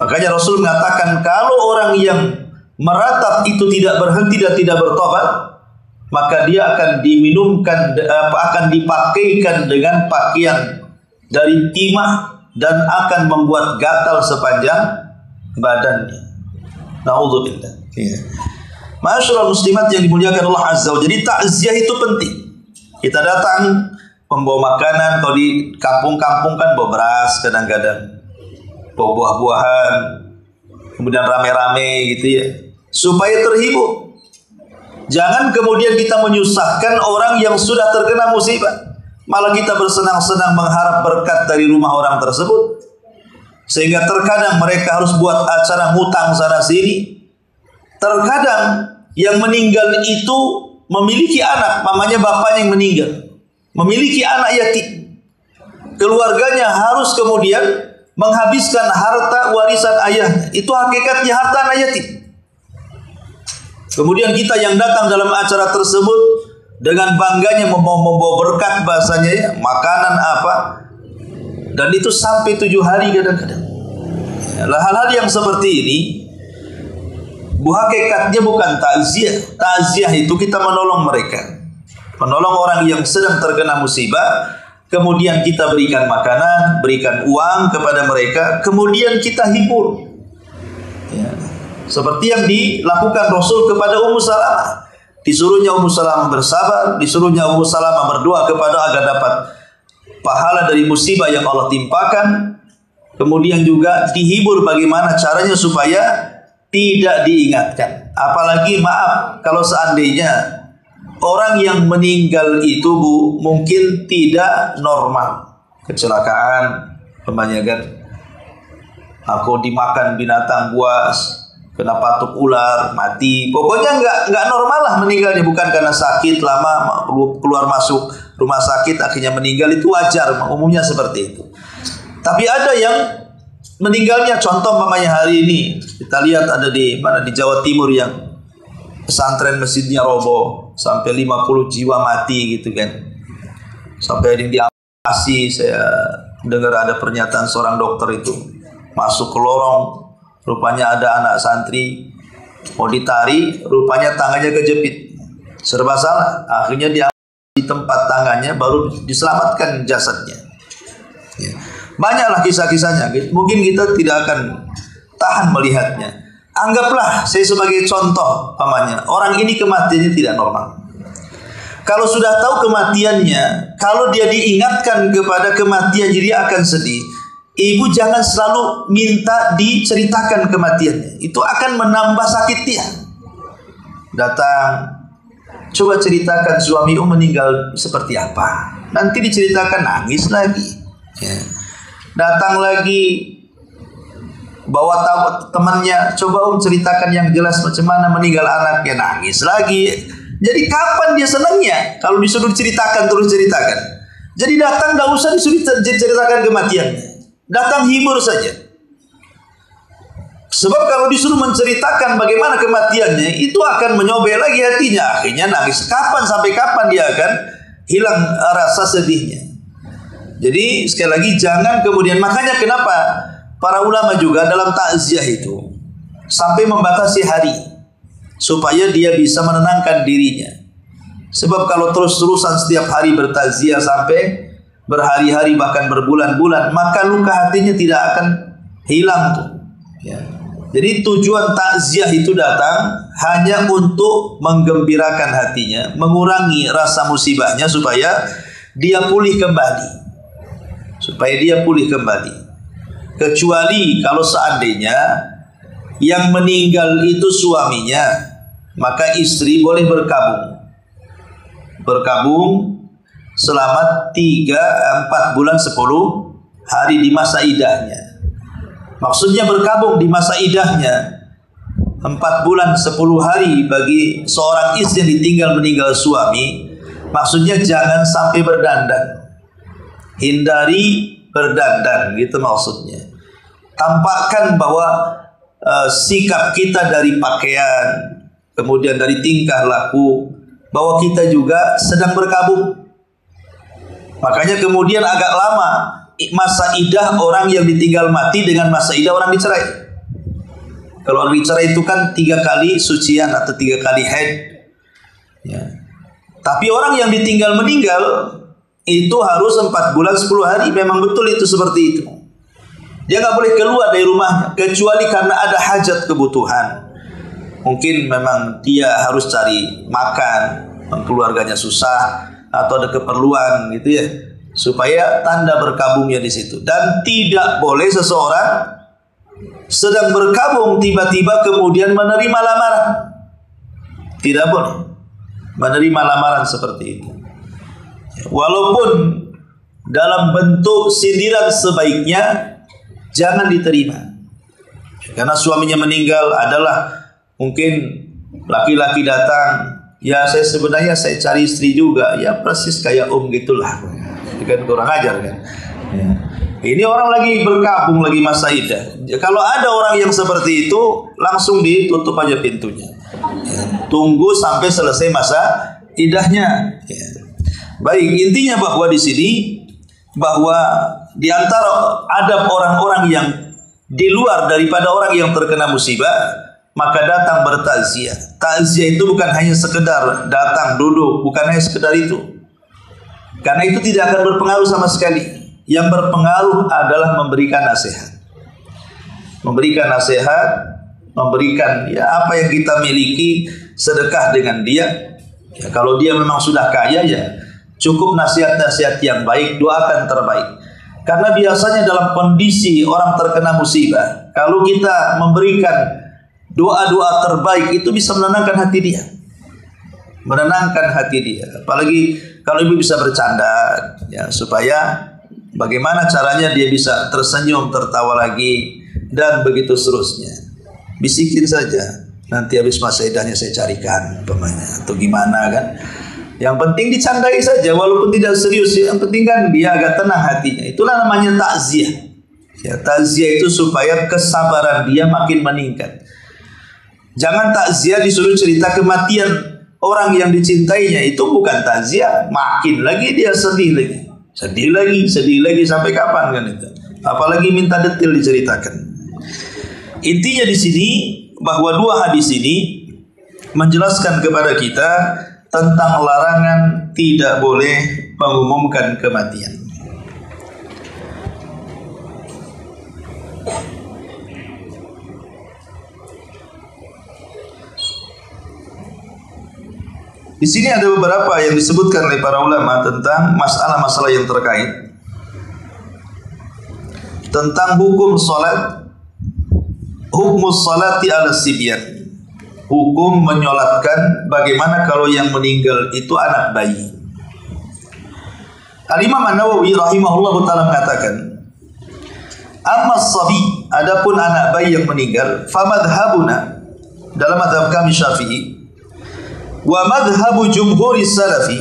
A: Makanya Rasul mengatakan kalau orang yang meratap itu tidak berhenti dan tidak bertobat, maka dia akan diminumkan, akan dipakaikan dengan pakaian dari timah dan akan membuat gatal sepanjang badannya. Na'udzubillah. Ya. Ma'asyiral muslimat yang dimuliakan Allah Azza wa Jalla. Jadi takziah itu penting. Kita datang membawa makanan, kalau di kampung-kampung kan bawa beras kadang-kadang, bawa buah-buahan, kemudian rame-rame gitu ya, supaya terhibur. Jangan kemudian kita menyusahkan orang yang sudah terkena musibah, malah kita bersenang-senang mengharap berkat dari rumah orang tersebut, sehingga terkadang mereka harus buat acara ngutang sana sini. Terkadang yang meninggal itu memiliki anak, mamanya bapaknya yang meninggal, memiliki anak yatim, keluarganya harus kemudian menghabiskan harta warisan ayahnya. Itu hakikatnya harta anak yatim. Kemudian kita yang datang dalam acara tersebut dengan bangganya membawa berkat, bahasanya ya, makanan apa, dan itu sampai 7 hari kadang-kadang. Hal-hal yang seperti ini hakikatnya bukan takziah. Takziah itu kita menolong mereka, menolong orang yang sedang terkena musibah, kemudian kita berikan makanan, berikan uang kepada mereka, kemudian kita hibur. Ya. Seperti yang dilakukan Rasul kepada Ummu Salamah. Disuruhnya Ummu Salamah bersabar, disuruhnya Ummu Salamah berdoa kepada agar dapat pahala dari musibah yang Allah timpakan. Kemudian juga dihibur bagaimana caranya supaya tidak diingatkan. Apalagi maaf, kalau seandainya orang yang meninggal itu Bu mungkin tidak normal, kecelakaan, kebanyakan aku dimakan binatang buas, kena patuk ular, mati. Pokoknya nggak normal lah meninggalnya, bukan karena sakit lama keluar masuk rumah sakit akhirnya meninggal, itu wajar, umumnya seperti itu. Tapi ada yang meninggalnya, contoh mamanya hari ini kita lihat ada di mana, di Jawa Timur, yang pesantren masjidnya roboh sampai 50 jiwa mati gitu kan. Sampai yang diamputasi, saya dengar ada pernyataan seorang dokter itu masuk ke lorong, rupanya ada anak santri mau ditari, rupanya tangannya kejepit, serba salah, akhirnya di tempat tangannya baru diselamatkan jasadnya. Ya. Banyaklah kisah-kisahnya. Mungkin kita tidak akan tahan melihatnya. Anggaplah saya sebagai contoh pamannya. Orang ini kematiannya tidak normal. Kalau sudah tahu kematiannya, kalau dia diingatkan kepada kematian jadi dia akan sedih. Ibu jangan selalu minta diceritakan kematiannya. Itu akan menambah sakit dia. Datang, coba ceritakan suamimu meninggal seperti apa. Nanti diceritakan, nangis lagi. Ya. Datang lagi, bawa temannya, coba ceritakan yang jelas macam mana meninggal anaknya, nangis lagi. Jadi kapan dia senangnya? Kalau disuruh ceritakan, terus ceritakan. Jadi datang tidak usah disuruh ceritakan kematiannya. Datang hibur saja. Sebab kalau disuruh menceritakan bagaimana kematiannya, itu akan menyobek lagi hatinya. Akhirnya nangis. Kapan sampai kapan dia akan hilang rasa sedihnya? Jadi sekali lagi jangan kemudian, makanya kenapa para ulama juga dalam takziah itu sampai membatasi hari supaya dia bisa menenangkan dirinya. Sebab kalau terus-terusan setiap hari bertakziah sampai berhari-hari bahkan berbulan-bulan, maka luka hatinya tidak akan hilang tuh. Ya. Jadi tujuan takziah itu datang hanya untuk menggembirakan hatinya, mengurangi rasa musibahnya supaya dia pulih kembali. Kecuali kalau seandainya yang meninggal itu suaminya, maka istri boleh berkabung selama 3-4 bulan 10 hari di masa idahnya. Maksudnya berkabung di masa idahnya 4 bulan 10 hari bagi seorang istri yang ditinggal meninggal suami. Maksudnya jangan sampai berdandan. Hindari berdandan, gitu maksudnya. Tampakkan bahwa sikap kita dari pakaian, kemudian dari tingkah laku, bahwa kita juga sedang berkabung. Makanya kemudian agak lama masa idah orang yang ditinggal mati dengan masa idah orang dicerai. Kalau orang dicerai itu kan 3 kali sucian atau 3 kali haid. Ya. Tapi orang yang ditinggal meninggal itu harus 4 bulan 10 hari. Memang betul itu seperti itu. Dia nggak boleh keluar dari rumahnya kecuali karena ada hajat kebutuhan. Mungkin memang dia harus cari makan, keluarganya susah, atau ada keperluan gitu ya, supaya tanda berkabungnya di situ. Dan tidak boleh seseorang sedang berkabung tiba-tiba kemudian menerima lamaran. Tidak boleh menerima lamaran seperti itu. Walaupun dalam bentuk sindiran sebaiknya jangan diterima. Karena suaminya meninggal adalah mungkin laki-laki datang, ya saya sebenarnya saya cari istri juga, ya persis kayak gitulah. Itu kan kurang ajar kan. Ya. Ini orang lagi berkabung, lagi masa idah. Kalau ada orang yang seperti itu, langsung ditutup aja pintunya. Ya. Tunggu sampai selesai masa idahnya. Ya. Baik, intinya bahwa di sini bahwa di antara adab orang-orang yang di luar daripada orang yang terkena musibah, maka datang bertakziah. Takziah itu bukan hanya sekedar datang duduk, bukan hanya sekedar itu. Karena itu tidak akan berpengaruh sama sekali. Yang berpengaruh adalah memberikan nasihat. Memberikan nasihat, memberikan ya apa yang kita miliki, sedekah dengan dia. Ya, kalau dia memang sudah kaya ya cukup nasihat-nasihat yang baik, doakan terbaik. Karena biasanya dalam kondisi orang terkena musibah, kalau kita memberikan doa-doa terbaik itu bisa menenangkan hati dia. Menenangkan hati dia. Apalagi kalau ibu bisa bercanda ya, supaya bagaimana caranya dia bisa tersenyum, tertawa lagi dan begitu seterusnya. Bisikin saja, nanti habis masa idahnya saya carikan umpamanya atau gimana kan. Yang penting dicandai saja walaupun tidak serius. Yang penting kan dia agak tenang hatinya. Itulah namanya takziah. Ya, takziah itu supaya kesabaran dia makin meningkat. Jangan takziah disuruh cerita kematian orang yang dicintainya, itu bukan takziah. Makin lagi dia sedih lagi. Sedih lagi sampai kapan kan itu? Apalagi minta detail diceritakan. Intinya di sini bahwa dua hadis ini menjelaskan kepada kita tentang larangan tidak boleh mengumumkan kematian. Di sini ada beberapa yang disebutkan oleh para ulama tentang masalah-masalah yang terkait tentang hukum salat, hukum salati ala sibyan, hukum menyolatkan bagaimana kalau yang meninggal itu anak bayi. Al-Imam An-Nawawi rahimahullah ta'ala mengatakan, amma sabi, adapun anak bayi yang meninggal, famadhabuna, dalam madhab kami Syafi'i, wa madhabu jumhuri salafi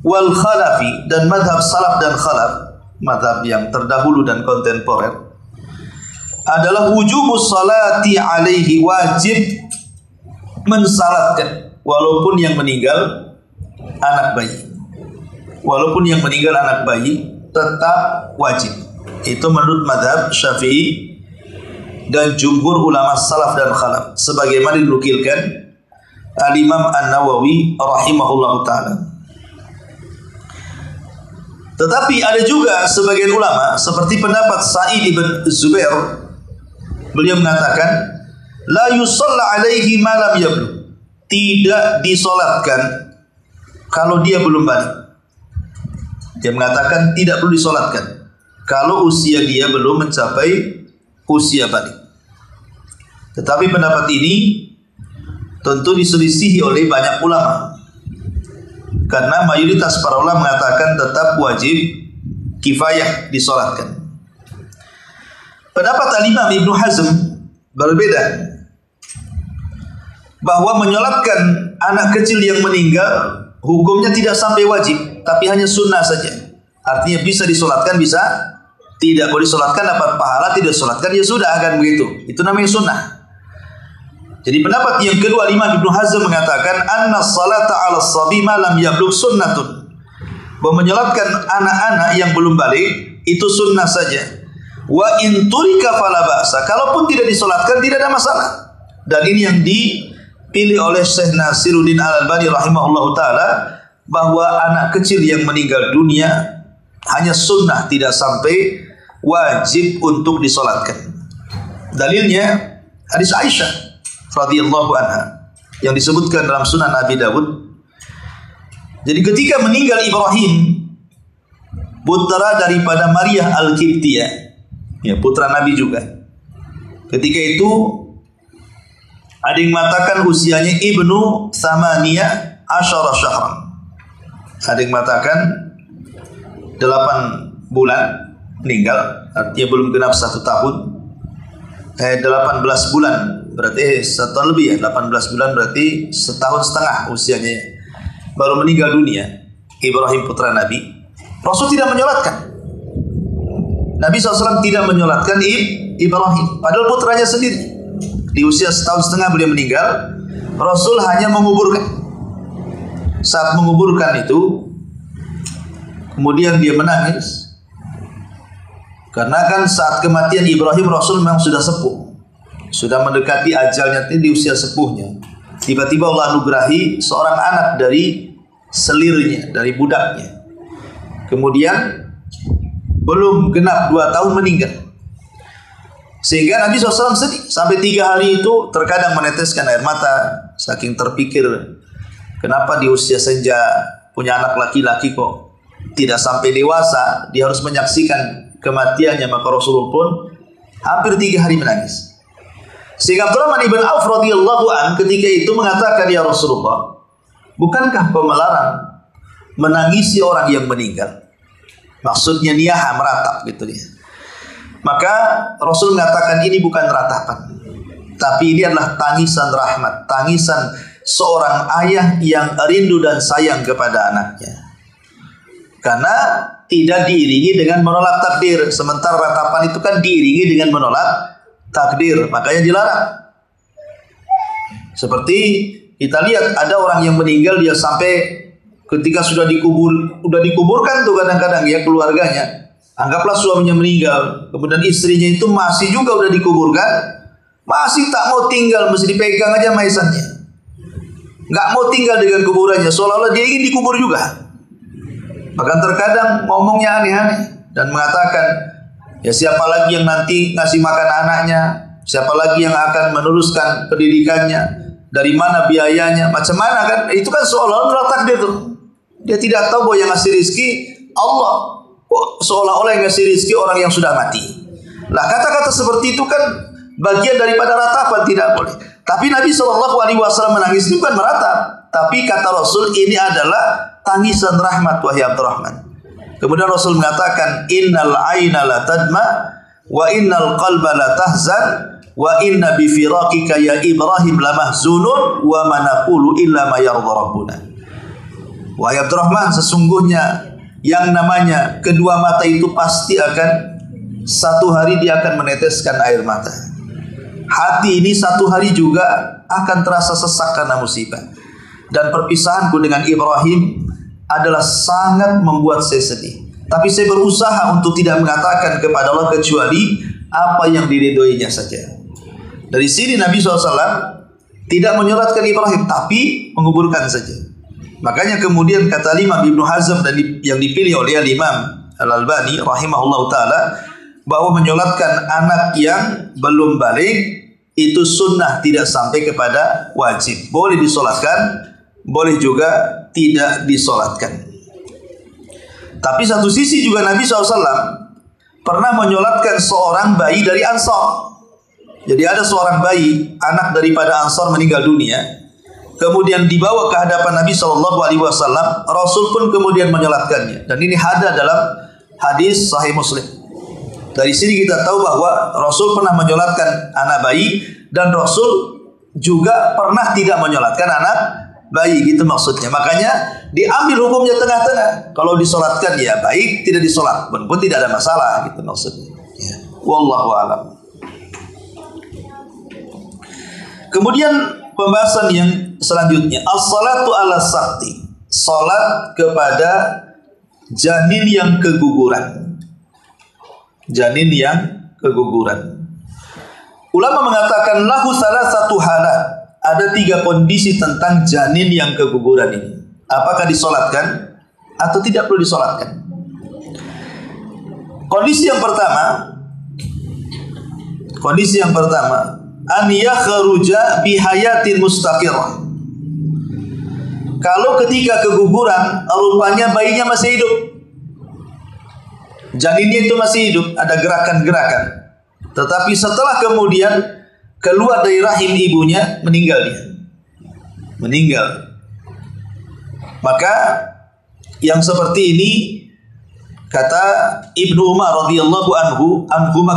A: wal khalafi, dan madhab salaf dan khalaf, madhab yang terdahulu dan kontemporer, adalah wujubus salati alaihi, wajib mensalatkan walaupun yang meninggal anak bayi. Walaupun yang meninggal anak bayi tetap wajib. Itu menurut madhab Syafi'i dan jumhur ulama salaf dan khalaf, sebagaimana dinukilkan Al-Imam An-Nawawi rahimahullahu ta'ala. Tetapi ada juga sebagian ulama seperti pendapat Sa'id ibn Zubair, beliau mengatakan la yusalla alaihi ma lam yablugh, tidak disolatkan kalau dia belum balik. Dia mengatakan tidak perlu disolatkan kalau usia dia belum mencapai usia balik. Tetapi pendapat ini tentu diselisihi oleh banyak ulama, karena mayoritas para ulama mengatakan tetap wajib kifayah disolatkan. Pendapat Al-Imam Ibnu Hazm berbeda, bahwa menyolatkan anak kecil yang meninggal hukumnya tidak sampai wajib, tapi hanya sunnah saja. Artinya bisa disolatkan, bisa tidak. Boleh disolatkan dapat pahala, tidak disolatkan ya sudah, akan begitu. Itu namanya sunnah. Jadi pendapat yang kedua, Imam Ibnu Hazm mengatakan anna salata 'ala as-sabi ma lam yablugh sunnatun, bahwa menyolatkan anak-anak yang belum balik itu sunnah saja. Wa in turika fala ba'sa, kalaupun tidak disolatkan tidak ada masalah. Dan ini yang dipilih oleh Syekh Nasiruddin Al-Albani rahimahullahu taala, bahwa anak kecil yang meninggal dunia hanya sunnah, tidak sampai wajib untuk disolatkan. Dalilnya hadis Aisyah radhiyallahu anha yang disebutkan dalam Sunan Abi Dawud. Jadi ketika meninggal Ibrahim, putra daripada Maria Al-Qibtiyah, ya putra Nabi juga, ketika itu ada yang mengatakan usianya ibnu Thamaniyah Asyara Syahran, ada yang mengatakan 8 bulan meninggal, artinya belum genap 1 tahun. 18 bulan berarti 1 tahun lebih ya, 18 bulan berarti 1,5 tahun usianya, baru meninggal dunia Ibrahim putra Nabi. Rasul tidak menyolatkan, Nabi SAW tidak menyolatkan Ibrahim, padahal putranya sendiri. Di usia 1,5 tahun beliau meninggal, Rasul hanya menguburkan. Saat menguburkan itu, kemudian dia menangis, karena kan saat kematian Ibrahim Rasul memang sudah sepuh, sudah mendekati ajalnya di usia sepuhnya. Tiba-tiba Allah anugerahi seorang anak dari selirnya, dari budaknya. Kemudian belum genap 2 tahun meninggal, sehingga Nabi SAW sedih sampai 3 hari itu terkadang meneteskan air mata, saking terpikir, kenapa di usia senja punya anak laki-laki kok tidak sampai dewasa dia harus menyaksikan kematiannya. Maka Rasulullah pun hampir 3 hari menangis, sehingga Abdurrahman ibn Auf radhiyallahu an ketika itu mengatakan, ya Rasulullah, bukankah kau melarang menangisi orang yang meninggal? Maksudnya niyaha, meratap gitu dia. Maka Rasul mengatakan ini bukan ratapan, tapi ini adalah tangisan rahmat, tangisan seorang ayah yang rindu dan sayang kepada anaknya. Karena tidak diiringi dengan menolak takdir, sementara ratapan itu kan diiringi dengan menolak takdir, makanya dilarang. Seperti kita lihat ada orang yang meninggal, dia sampai ketika sudah dikuburkan tuh kadang-kadang ya keluarganya, anggaplah suaminya meninggal, kemudian istrinya itu masih juga udah dikuburkan, masih tak mau tinggal, mesti dipegang aja mayatnya, nggak mau tinggal dengan kuburannya, seolah-olah dia ingin dikubur juga. Bahkan terkadang ngomongnya aneh-aneh dan mengatakan, ya siapa lagi yang nanti ngasih makan anaknya, siapa lagi yang akan meneruskan pendidikannya, dari mana biayanya, macam mana kan? Itu kan seolah-olah menolak takdir tuh. Dia tidak tahu bahwa yang ngasih rizki Allah. Kok seolah-olah yang ngasih rizki orang yang sudah mati. Lah kata-kata seperti itu kan bagian daripada ratapan, tidak boleh. Tapi Nabi SAW menangis itu bukan meratap, tapi kata Rasul ini adalah tangisan rahmat wahai Abdurrahman. Kemudian Rasul mengatakan, innal aina la tadma wa innal qalba la tahzan wa inna bi firaqika ya Ibrahim la mahzunun wa ma naqulu illa ma yarda rabbuna. Wahai Abdurrahman, sesungguhnya yang namanya kedua mata itu pasti akan satu hari dia akan meneteskan air mata. Hati ini satu hari juga akan terasa sesak karena musibah. Dan perpisahanku dengan Ibrahim adalah sangat membuat saya sedih. Tapi saya berusaha untuk tidak mengatakan kepada Allah kecuali apa yang diridhoinya saja. Dari sini Nabi SAW tidak menyolatkan Ibrahim, tapi menguburkan saja. Makanya kemudian kata Imam Ibnu Hazm dan yang dipilih oleh Imam Al-Albani rahimahullah ta'ala, bahwa menyolatkan anak yang belum balik itu sunnah, tidak sampai kepada wajib. Boleh disolatkan, boleh juga tidak disolatkan. Tapi satu sisi juga Nabi SAW pernah menyolatkan seorang bayi dari Ansar. Jadi ada seorang bayi, anak daripada Ansar meninggal dunia, kemudian dibawa ke hadapan Nabi SAW. Rasul pun kemudian menyolatkannya. Dan ini ada dalam hadis Sahih Muslim. Dari sini kita tahu bahwa Rasul pernah menyolatkan anak bayi, dan Rasul juga pernah tidak menyolatkan anak bayi, gitu maksudnya. Makanya diambil hukumnya tengah-tengah. Kalau disolatkan ya baik, tidak disolat pun tidak ada masalah, gitu maksudnya. Ya. Wallahu a'lam. Kemudian pembahasan yang selanjutnya, as-salatu ala sakti, salat kepada janin yang keguguran. Janin yang keguguran. Ulama mengatakan lahu salah satu halat. Ada 3 kondisi tentang janin yang keguguran ini. Apakah disolatkan atau tidak perlu disolatkan? Kondisi yang pertama, an yakhruja bihayatin mustaqirah. Kalau ketika keguguran rupanya bayinya masih hidup, janinnya itu masih hidup, ada gerakan-gerakan. Tetapi setelah kemudian keluar dari rahim ibunya, meninggal dia. Meninggal. Maka yang seperti ini kata Ibnu Umar radhiyallahu anhu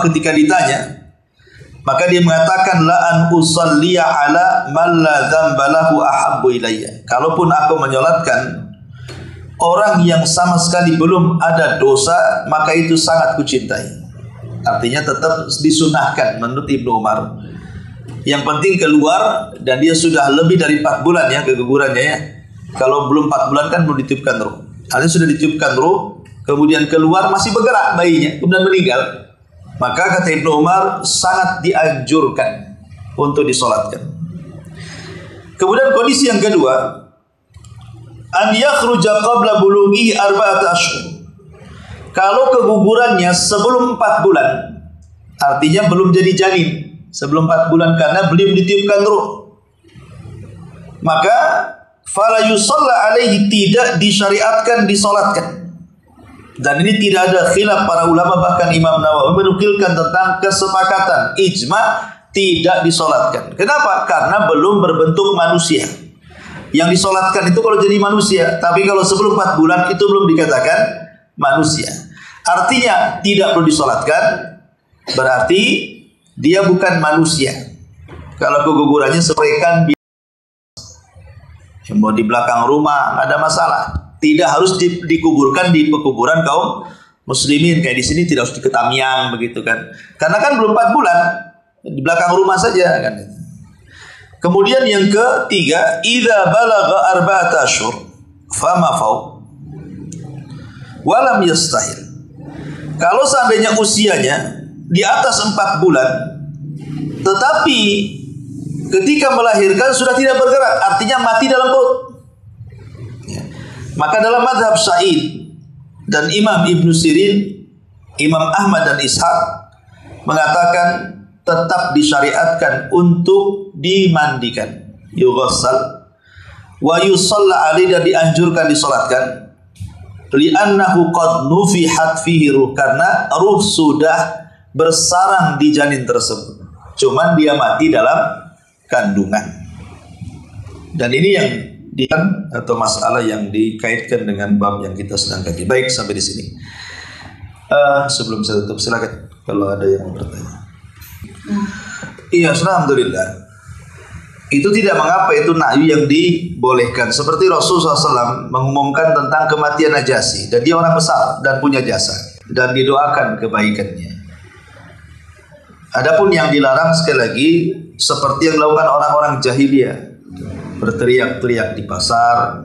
A: ketika ditanya, maka dia mengatakan la an usalliya ala man la dzamba lahu ahabbu ilayya. Kalaupun aku menyolatkan orang yang sama sekali belum ada dosa, maka itu sangat kucintai. Artinya tetap disunahkan menurut Ibnu Umar. Yang penting keluar, dan dia sudah lebih dari 4 bulan ya kegugurannya ya. Kalau belum 4 bulan kan belum ditiupkan ruh. Artinya sudah ditiupkan ruh, kemudian keluar masih bergerak bayinya, kemudian meninggal. Maka kata Ibnu Umar sangat dianjurkan untuk disolatkan. Kemudian kondisi yang kedua, an yakhruja qabla bulughi 4 ashhur. Kalau kegugurannya sebelum 4 bulan, artinya belum jadi janin, sebelum 4 bulan karena belum ditiupkan ruh, maka fala yusalla alaihi, tidak disyariatkan disolatkan. Dan ini tidak ada khilaf para ulama, bahkan Imam Nawawi menukilkan tentang kesepakatan ijma tidak disolatkan. Kenapa? Karena belum berbentuk manusia. Yang disolatkan itu kalau jadi manusia, tapi kalau sebelum 4 bulan itu belum dikatakan manusia. Artinya tidak perlu disolatkan, berarti dia bukan manusia. Kalau kegugurannya serekan mau di belakang rumah, nggak ada masalah. Tidak harus dikuburkan di pekuburan kaum muslimin kayak di sini, tidak harus di Ketamiang begitu kan. Karena kan belum 4 bulan, di belakang rumah saja kan. Kemudian yang ketiga, idza balagha 4 ashhur fama fawq wa lam yastahil. Kalau seandainya usianya di atas 4 bulan, tetapi ketika melahirkan sudah tidak bergerak, artinya mati dalam perut, maka dalam mazhab Sa'id dan Imam Ibnu Sirin, Imam Ahmad dan Ishaq mengatakan tetap disyariatkan untuk dimandikan. yughassal wa yusalla alaihi, dan dianjurkan disolatkan, li'annahu qad nufihat fihi ruh, karena ruh sudah bersarang di janin tersebut, cuman dia mati dalam kandungan. Dan ini yang atau masalah yang dikaitkan dengan bab yang kita sedang kaji. Baik, sampai di sini. Sebelum saya tutup, silakan kalau ada yang mau bertanya. Iya, alhamdulillah. Itu tidak mengapa, itu nahyu yang dibolehkan. Seperti Rasulullah SAW mengumumkan tentang kematian Najasyi, dan dia orang besar dan punya jasa, dan didoakan kebaikannya. Adapun yang dilarang, sekali lagi, seperti yang dilakukan orang-orang jahiliyah, berteriak-teriak di pasar,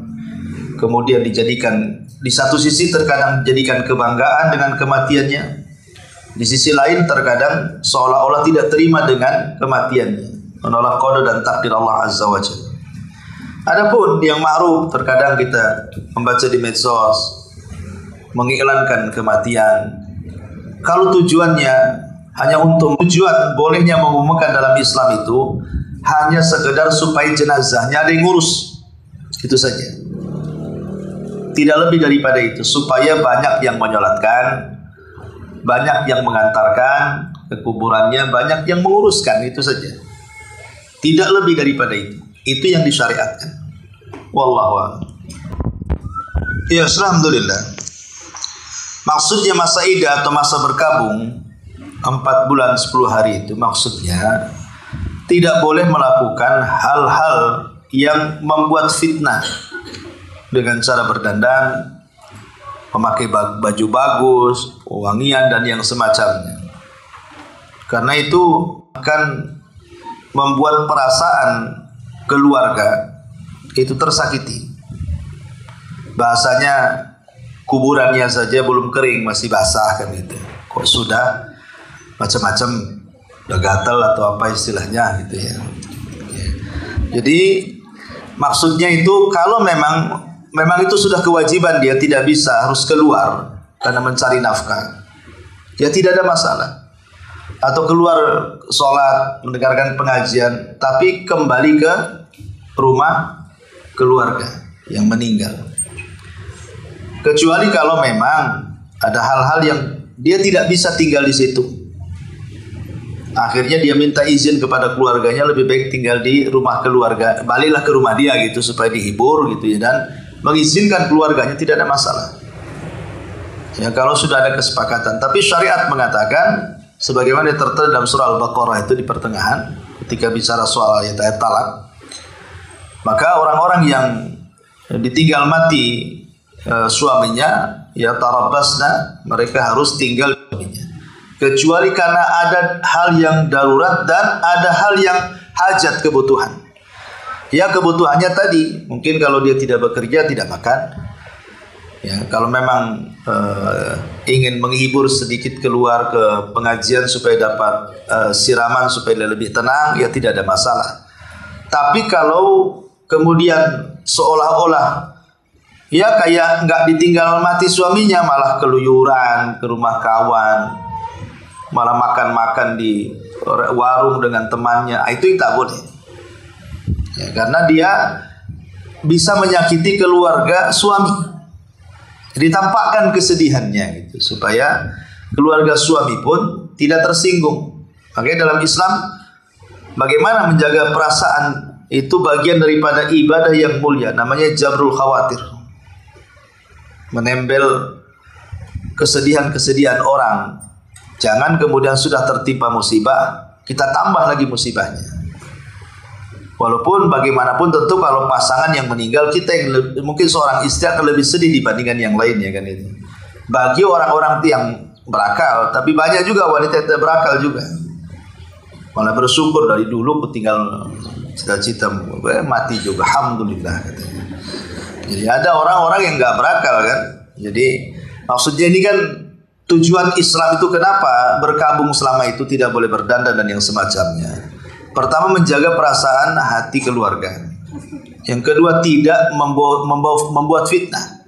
A: kemudian dijadikan, di satu sisi terkadang dijadikan kebanggaan dengan kematiannya, di sisi lain terkadang seolah-olah tidak terima dengan kematiannya, menolak qada dan takdir Allah Azza wa Jalla. Adapun yang ma'ruf, terkadang kita membaca di medsos mengiklankan kematian, kalau tujuannya hanya untuk tujuan bolehnya mengumumkan dalam Islam itu hanya sekedar supaya jenazahnya ada yang ngurus, itu saja. Tidak lebih daripada itu, supaya banyak yang menyolatkan, banyak yang mengantarkan ke kuburannya, banyak yang menguruskan, itu saja. Tidak lebih daripada itu. Itu yang disyariatkan. Wallahu a'lam. Ya, alhamdulillah. Maksudnya masa idah atau masa berkabung 4 bulan 10 hari itu maksudnya tidak boleh melakukan hal-hal yang membuat fitnah dengan cara berdandan, memakai baju bagus, wangian dan yang semacamnya. Karena itu akan membuat perasaan keluarga itu tersakiti. Bahasanya kuburannya saja belum kering masih basah kan gitu. Kok sudah macam-macam, udah gatal atau apa istilahnya gitu ya. Jadi maksudnya itu kalau memang itu sudah kewajiban, dia tidak bisa harus keluar karena mencari nafkah, ya tidak ada masalah. Atau keluar sholat, mendengarkan pengajian, tapi kembali ke rumah keluarga yang meninggal. Kecuali kalau memang ada hal-hal yang dia tidak bisa tinggal di situ, akhirnya dia minta izin kepada keluarganya, lebih baik tinggal di rumah keluarga, baliklah ke rumah dia gitu supaya dihibur gitu ya, dan mengizinkan keluarganya, tidak ada masalah. Ya kalau sudah ada kesepakatan. Tapi syariat mengatakan sebagaimana tertera dalam surah Al-Baqarah itu di pertengahan ketika bicara soal ayat-ayat talak, maka orang-orang yang ditinggal mati suaminya, ya tarabbasna, mereka harus tinggal suaminya. Kecuali karena ada hal yang darurat dan ada hal yang hajat, kebutuhan. Ya kebutuhannya tadi, mungkin kalau dia tidak bekerja, tidak makan. Ya kalau memang ingin menghibur sedikit keluar ke pengajian supaya dapat siraman supaya dia lebih tenang, ya tidak ada masalah. Tapi kalau kemudian seolah-olah ya kayak nggak ditinggal mati suaminya, malah keluyuran ke rumah kawan, malah makan-makan di warung dengan temannya, itu tak boleh. Ya, karena dia bisa menyakiti keluarga suami. Ditampakkan kesedihannya gitu, supaya keluarga suami pun tidak tersinggung. Makanya dalam Islam, bagaimana menjaga perasaan itu bagian daripada ibadah yang mulia, namanya jabrul khawatir. Menembel kesedihan-kesedihan orang. Jangan kemudian sudah tertimpa musibah, kita tambah lagi musibahnya. Walaupun bagaimanapun tentu kalau pasangan yang meninggal, kita yang mungkin seorang istri akan lebih sedih dibandingkan yang lainnya kan itu. Bagi orang-orang yang berakal, tapi banyak juga wanita yang tidak berakal juga. Malah bersyukur dari dulu aku tinggal cita-cita mati juga, alhamdulillah katanya. Jadi ada orang-orang yang nggak berakal kan. Jadi maksudnya ini kan tujuan Islam itu kenapa berkabung selama itu tidak boleh berdandan dan yang semacamnya. Pertama, menjaga perasaan hati keluarga. Yang kedua, tidak membuat fitnah.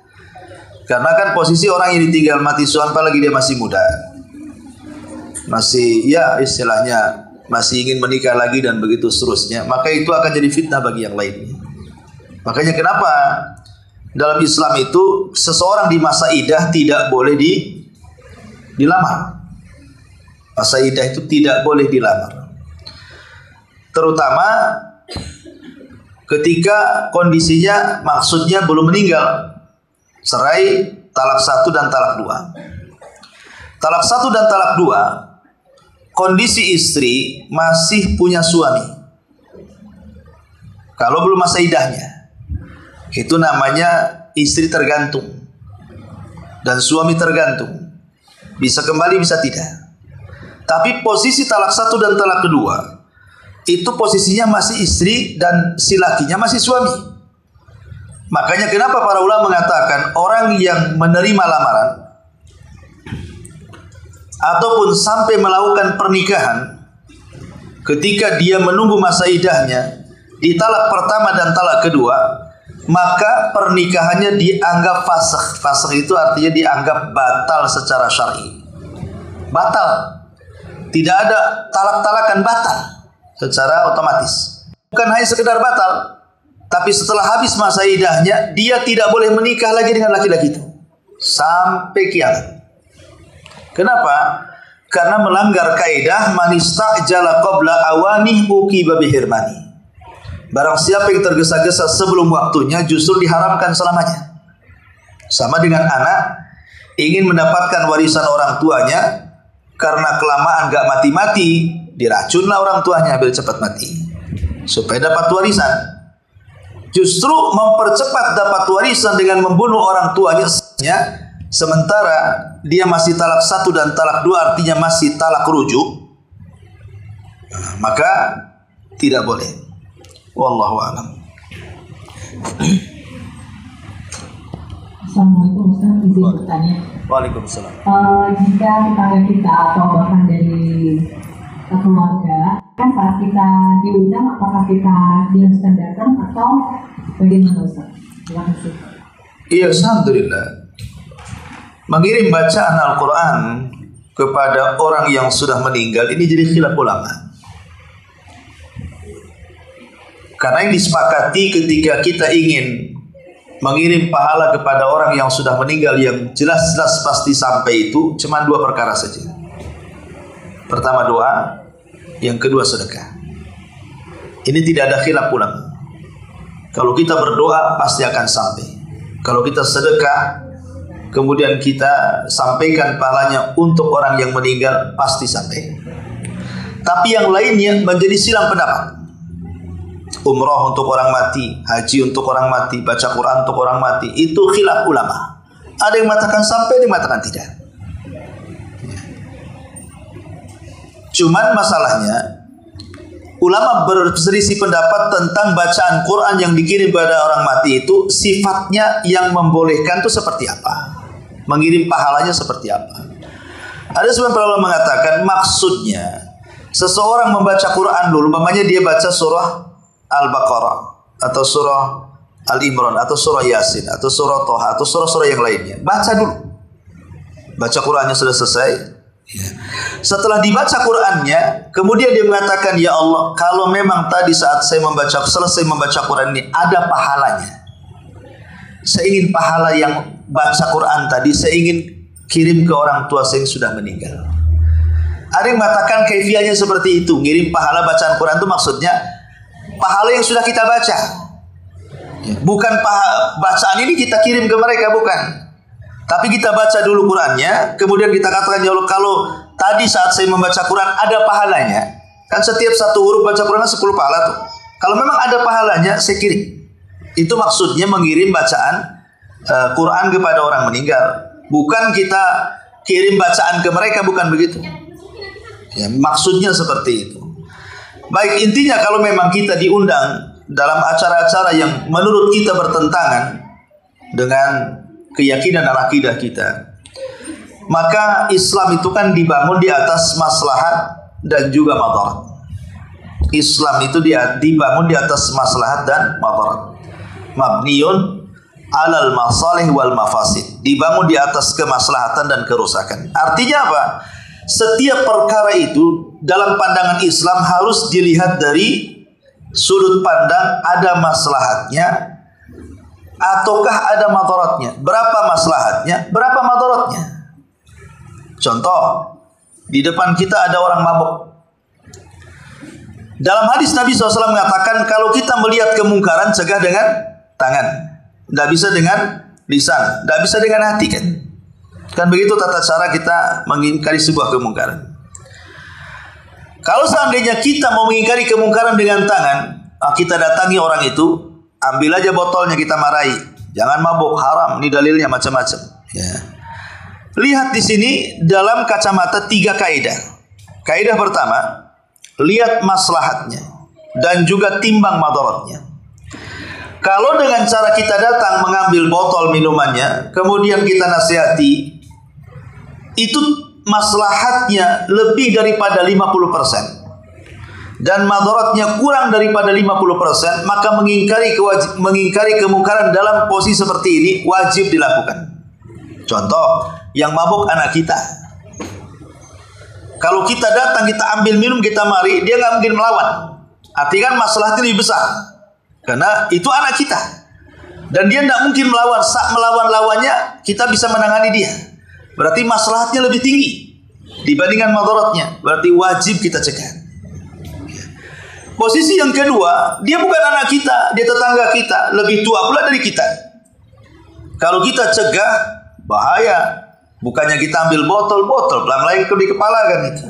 A: Karena kan posisi orang yang ditinggal mati suami, apalagi dia masih muda, masih ya istilahnya masih ingin menikah lagi dan begitu seterusnya, maka itu akan jadi fitnah bagi yang lainnya. Makanya kenapa dalam Islam itu seseorang di masa idah tidak boleh dilamar. Masa idah itu tidak boleh dilamar. Terutama ketika kondisinya maksudnya belum meninggal. Cerai, talak 1 dan talak 2. Talak 1 dan talak 2, kondisi istri masih punya suami. Kalau belum masa idahnya, itu namanya istri tergantung dan suami tergantung. Bisa kembali, bisa tidak. Tapi posisi talak 1 dan talak kedua, itu posisinya masih istri dan si lakinya masih suami. Makanya kenapa para ulama mengatakan orang yang menerima lamaran ataupun sampai melakukan pernikahan, ketika dia menunggu masa idahnya di talak pertama dan talak kedua, maka pernikahannya dianggap fasakh. Fasakh itu artinya dianggap batal secara syar'i. Batal. Tidak ada talak-talakan batal secara otomatis. Bukan hanya sekedar batal, tapi setelah habis masa idahnya, dia tidak boleh menikah lagi dengan laki-laki itu sampai kiamat. Kenapa? Karena melanggar kaidah man istajala qabla awani uqiba bihirmani. Barang siapa yang tergesa-gesa sebelum waktunya justru diharamkan selamanya. Sama dengan anak ingin mendapatkan warisan orang tuanya, karena kelamaan gak mati-mati, diracunlah orang tuanya biar cepat mati supaya dapat warisan. Justru mempercepat dapat warisan dengan membunuh orang tuanya, sementara dia masih talak 1 dan talak 2, artinya masih talak rujuk, maka tidak boleh. Wallahu a'lam.
B: Assalamualaikum Ustaz, izin bertanya.
A: Waalaikumsalam.
B: Jika tetangga kita atau bahkan dari keluarga, kan saat kita diundang, apakah kita diharuskan datang atau bagaimana Ustaz? Terima kasih.
A: Iya, alhamdulillah. Mengirim bacaan Al-Quran kepada orang yang sudah meninggal ini jadi khilaf ulama. Karena yang disepakati ketika kita ingin mengirim pahala kepada orang yang sudah meninggal yang jelas-jelas pasti sampai itu cuma 2 perkara saja. Pertama doa, yang kedua sedekah. Ini tidak ada khilaf ulama. Kalau kita berdoa pasti akan sampai. Kalau kita sedekah kemudian kita sampaikan pahalanya untuk orang yang meninggal pasti sampai. Tapi yang lainnya menjadi silang pendapat. Umrah untuk orang mati, haji untuk orang mati, baca Quran untuk orang mati, itu khilaf ulama. Ada yang mengatakan sampai, ada yang mengatakan tidak. Cuman masalahnya ulama berselisih pendapat tentang bacaan Quran yang dikirim pada orang mati itu sifatnya yang membolehkan itu seperti apa, mengirim pahalanya seperti apa. Ada sebagian ulama mengatakan maksudnya seseorang membaca Quran dulu, umpamanya dia baca surah Al-Baqarah atau surah Al-Imran atau surah Yasin atau surah Toha atau surah-surah yang lainnya, baca dulu. Baca Qurannya sudah selesai. Setelah dibaca Qurannya, kemudian dia mengatakan, ya Allah, kalau memang tadi saat saya selesai membaca Quran ini ada pahalanya, saya ingin pahala yang baca Quran tadi, saya ingin kirim ke orang tua saya yang sudah meninggal. Ada yang mengatakan kaifiahnya seperti itu, ngirim pahala bacaan Quran itu maksudnya pahala yang sudah kita baca, bukan bacaan ini kita kirim ke mereka, bukan. Tapi kita baca dulu Qurannya, kemudian kita katakan, ya Allah, kalau tadi saat saya membaca Quran ada pahalanya, kan setiap satu huruf baca Quran 10 pahala tuh. Kalau memang ada pahalanya, saya kirim. Itu maksudnya mengirim bacaan Quran kepada orang meninggal. Bukan kita kirim bacaan ke mereka, bukan begitu. Ya, maksudnya seperti itu. Baik, intinya kalau memang kita diundang dalam acara-acara yang menurut kita bertentangan dengan keyakinan dan akidah kita, maka Islam itu kan dibangun di atas maslahat dan juga madarat. Islam itu dibangun di atas maslahat dan madarat. Mabniun alal masalih wal mafasid. Dibangun di atas kemaslahatan dan kerusakan. Artinya apa? Setiap perkara itu dalam pandangan Islam harus dilihat dari sudut pandang ada maslahatnya ataukah ada madaratnya. Berapa maslahatnya, berapa madaratnya. Contoh, di depan kita ada orang mabuk. Dalam hadis Nabi SAW mengatakan kalau kita melihat kemungkaran cegah dengan tangan, tidak bisa dengan lisan, tidak bisa dengan hati kan. Kan begitu tata cara kita mengingkari sebuah kemungkaran. Kalau seandainya kita mau mengingkari kemungkaran dengan tangan, kita datangi orang itu, ambil aja botolnya, kita marahi. Jangan mabuk, haram. Ini dalilnya macam-macam. Ya. Lihat di sini dalam kacamata 3 kaidah. Kaidah pertama, lihat maslahatnya dan juga timbang madaratnya. Kalau dengan cara kita datang mengambil botol minumannya, kemudian kita nasihati, itu maslahatnya lebih daripada 50% dan madaratnya kurang daripada 50%, maka mengingkari kemungkaran dalam posisi seperti ini wajib dilakukan. Contoh, yang mabuk anak kita. Kalau kita datang, kita ambil minum, kita mari, dia nggak mungkin melawan. Artinya kan masalahnya lebih besar, karena itu anak kita dan dia tidak mungkin melawan. Saat melawan lawannya, kita bisa menangani dia. Berarti masalahnya lebih tinggi dibandingkan madaratnya. Berarti wajib kita cegah. Posisi yang kedua, dia bukan anak kita, dia tetangga kita, lebih tua pula dari kita. Kalau kita cegah, bahaya. Bukannya kita ambil botol-botol, pelan-pelan di kepala kan itu.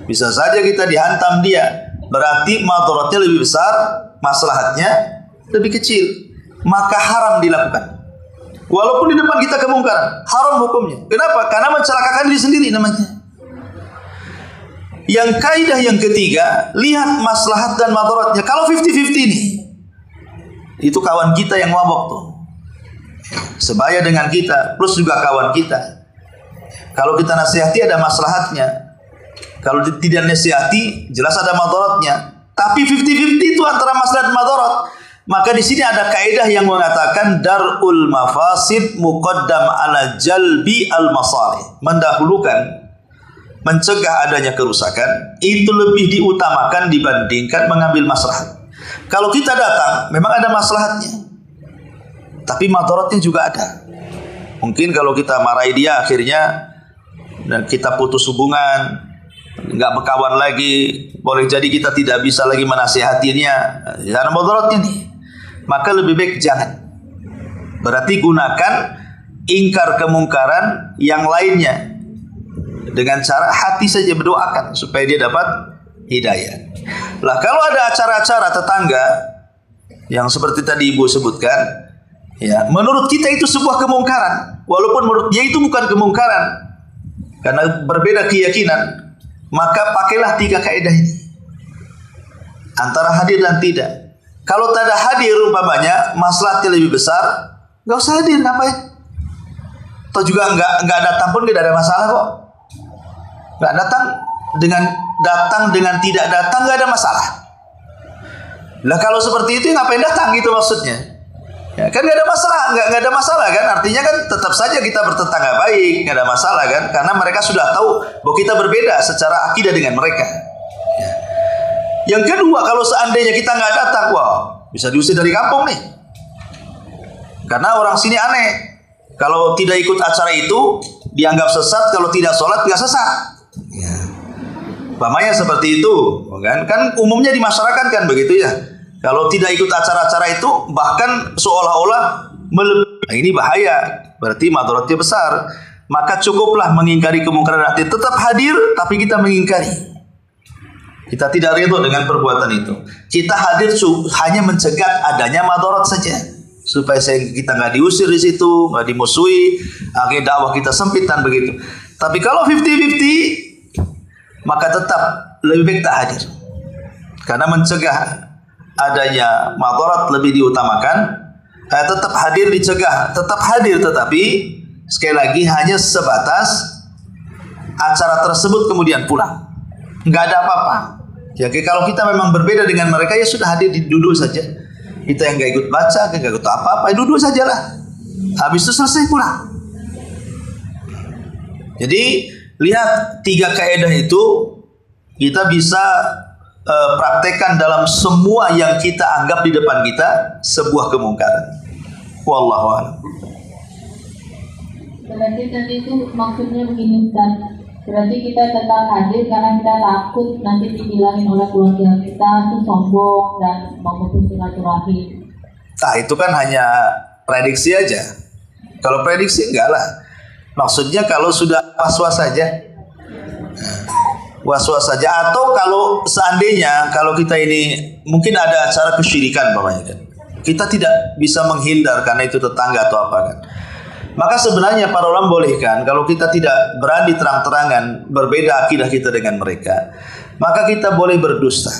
A: Bisa saja kita dihantam dia. Berarti madaratnya lebih besar, maslahatnya lebih kecil. Maka haram dilakukan. Walaupun di depan kita kemungkaran, haram hukumnya. Kenapa? Karena mencelakakan diri sendiri namanya. Yang kaidah yang ketiga, lihat maslahat dan madaratnya. Kalau 50-50 ini, itu kawan kita yang mabok tuh, sebaya dengan kita, plus juga kawan kita. Kalau kita nasihati ada maslahatnya. Kalau tidak nasihati, jelas ada madaratnya. Tapi 50-50 itu antara maslahat dan madarat. Maka di sini ada kaidah yang mengatakan darul mafasid muqaddam ala jalbi al masalih. Mendahulukan mencegah adanya kerusakan itu lebih diutamakan dibandingkan mengambil maslahat. Kalau kita datang, memang ada maslahatnya, tapi madaratnya juga ada. Mungkin kalau kita marahi dia, akhirnya dan kita putus hubungan, nggak berkawan lagi, boleh jadi kita tidak bisa lagi menasihatinya, karena madaratnya nih. Maka lebih baik jangan. Berarti gunakan ingkar kemungkaran yang lainnya dengan cara hati saja, berdoakan supaya dia dapat hidayah. Lah kalau ada acara-acara tetangga yang seperti tadi Ibu sebutkan, ya, menurut kita itu sebuah kemungkaran, walaupun menurut dia itu bukan kemungkaran, karena berbeda keyakinan, maka pakailah 3 kaidah ini antara hadir dan tidak. Kalau tak ada hadir umpamanya maslahatnya lebih besar, nggak usah hadir, ngapain? Atau juga nggak datang pun tidak ada masalah kok. Nggak datang dengan tidak datang nggak ada masalah. Lah kalau seperti itu ngapain datang gitu maksudnya? Ya, kan nggak ada masalah, nggak ada masalah kan? Artinya kan tetap saja kita bertetangga baik, nggak ada masalah kan? Karena mereka sudah tahu bahwa kita berbeda secara akidah dengan mereka. Ya. Yang kedua, kalau seandainya kita nggak datang, wah bisa diusir dari kampung nih. Karena orang sini aneh. Kalau tidak ikut acara itu dianggap sesat, kalau tidak sholat nggak sesat. Ya. Umpamanya seperti itu, kan? Kan umumnya di masyarakat kan begitu ya. Kalau tidak ikut acara-acara itu, bahkan seolah-olah nah, ini bahaya. Berarti madaratnya besar. Maka cukuplah mengingkari kemungkaran hati. Tetap hadir, tapi kita mengingkari. Kita tidak ridho dengan perbuatan itu. Kita hadir hanya mencegah adanya madarat saja, supaya kita nggak diusir di situ, nggak dimusuhi, akhirnya dakwah kita sempit dan begitu. Tapi kalau 50-50, maka tetap lebih baik tak hadir, karena mencegah adanya madarat lebih diutamakan. Tetap hadir dicegah, tetap hadir, tetapi sekali lagi hanya sebatas acara tersebut kemudian pulang, nggak ada apa-apa. Jadi kalau kita memang berbeda dengan mereka, ya sudah hadir, duduk saja. Kita yang nggak ikut baca, nggak ikut apa-apa, duduk sajalah. Habis itu selesai pulang. Jadi Lihat 3 kaidah itu kita bisa praktekkan dalam semua yang kita anggap di depan kita sebuah kemungkaran. Wallahu a'lam.
B: Berarti tadi itu maksudnya begini Ustaz. Berarti kita tetap hadir karena kita takut nanti dibilangin oleh keluarga kita itu sombong dan memutus silaturahim.
A: Nah, itu kan hanya prediksi aja. Kalau prediksi enggak lah. Maksudnya kalau sudah was-was saja. Was-was saja, atau kalau seandainya kalau kita ini mungkin ada acara kesyirikan namanya kan, kita tidak bisa menghindar karena itu tetangga atau apa kan, maka sebenarnya para ulama bolehkan kalau kita tidak berani terang-terangan berbeda akidah kita dengan mereka, maka kita boleh berdusta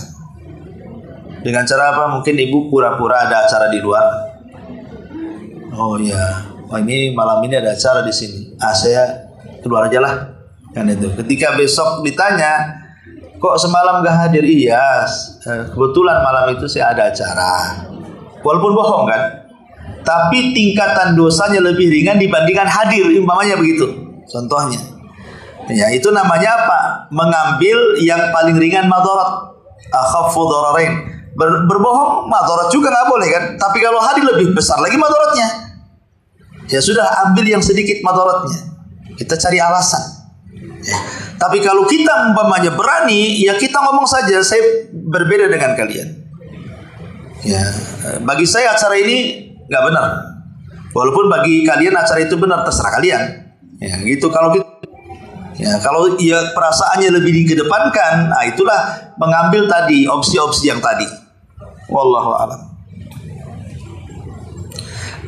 A: dengan cara apa? Mungkin ibu pura-pura ada acara di luar. Oh ya, oh ini malam ini ada acara di sini. Saya keluar aja lah. Kan itu. Ketika besok ditanya, kok semalam gak hadir? Iya, kebetulan malam itu saya ada acara. Walaupun bohong kan, tapi tingkatan dosanya lebih ringan dibandingkan hadir, umpamanya begitu. Contohnya, ya itu namanya apa? Mengambil yang paling ringan madarat, akhaffu dararain. Berbohong madarat juga nggak boleh kan? Tapi kalau hadir lebih besar lagi madaratnya. Ya sudah, ambil yang sedikit madaratnya. Kita cari alasan. Ya. Tapi kalau kita umpamanya berani, ya kita ngomong saja, saya berbeda dengan kalian. Ya, bagi saya acara ini nggak benar. Walaupun bagi kalian acara itu benar, terserah kalian. Ya, gitu kalau gitu. Ya, kalau ya perasaannya lebih dikedepankan, nah itulah mengambil tadi opsi-opsi yang tadi. Wallahu a'lam.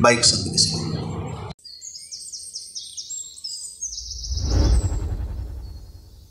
A: Baik, sampai di sini.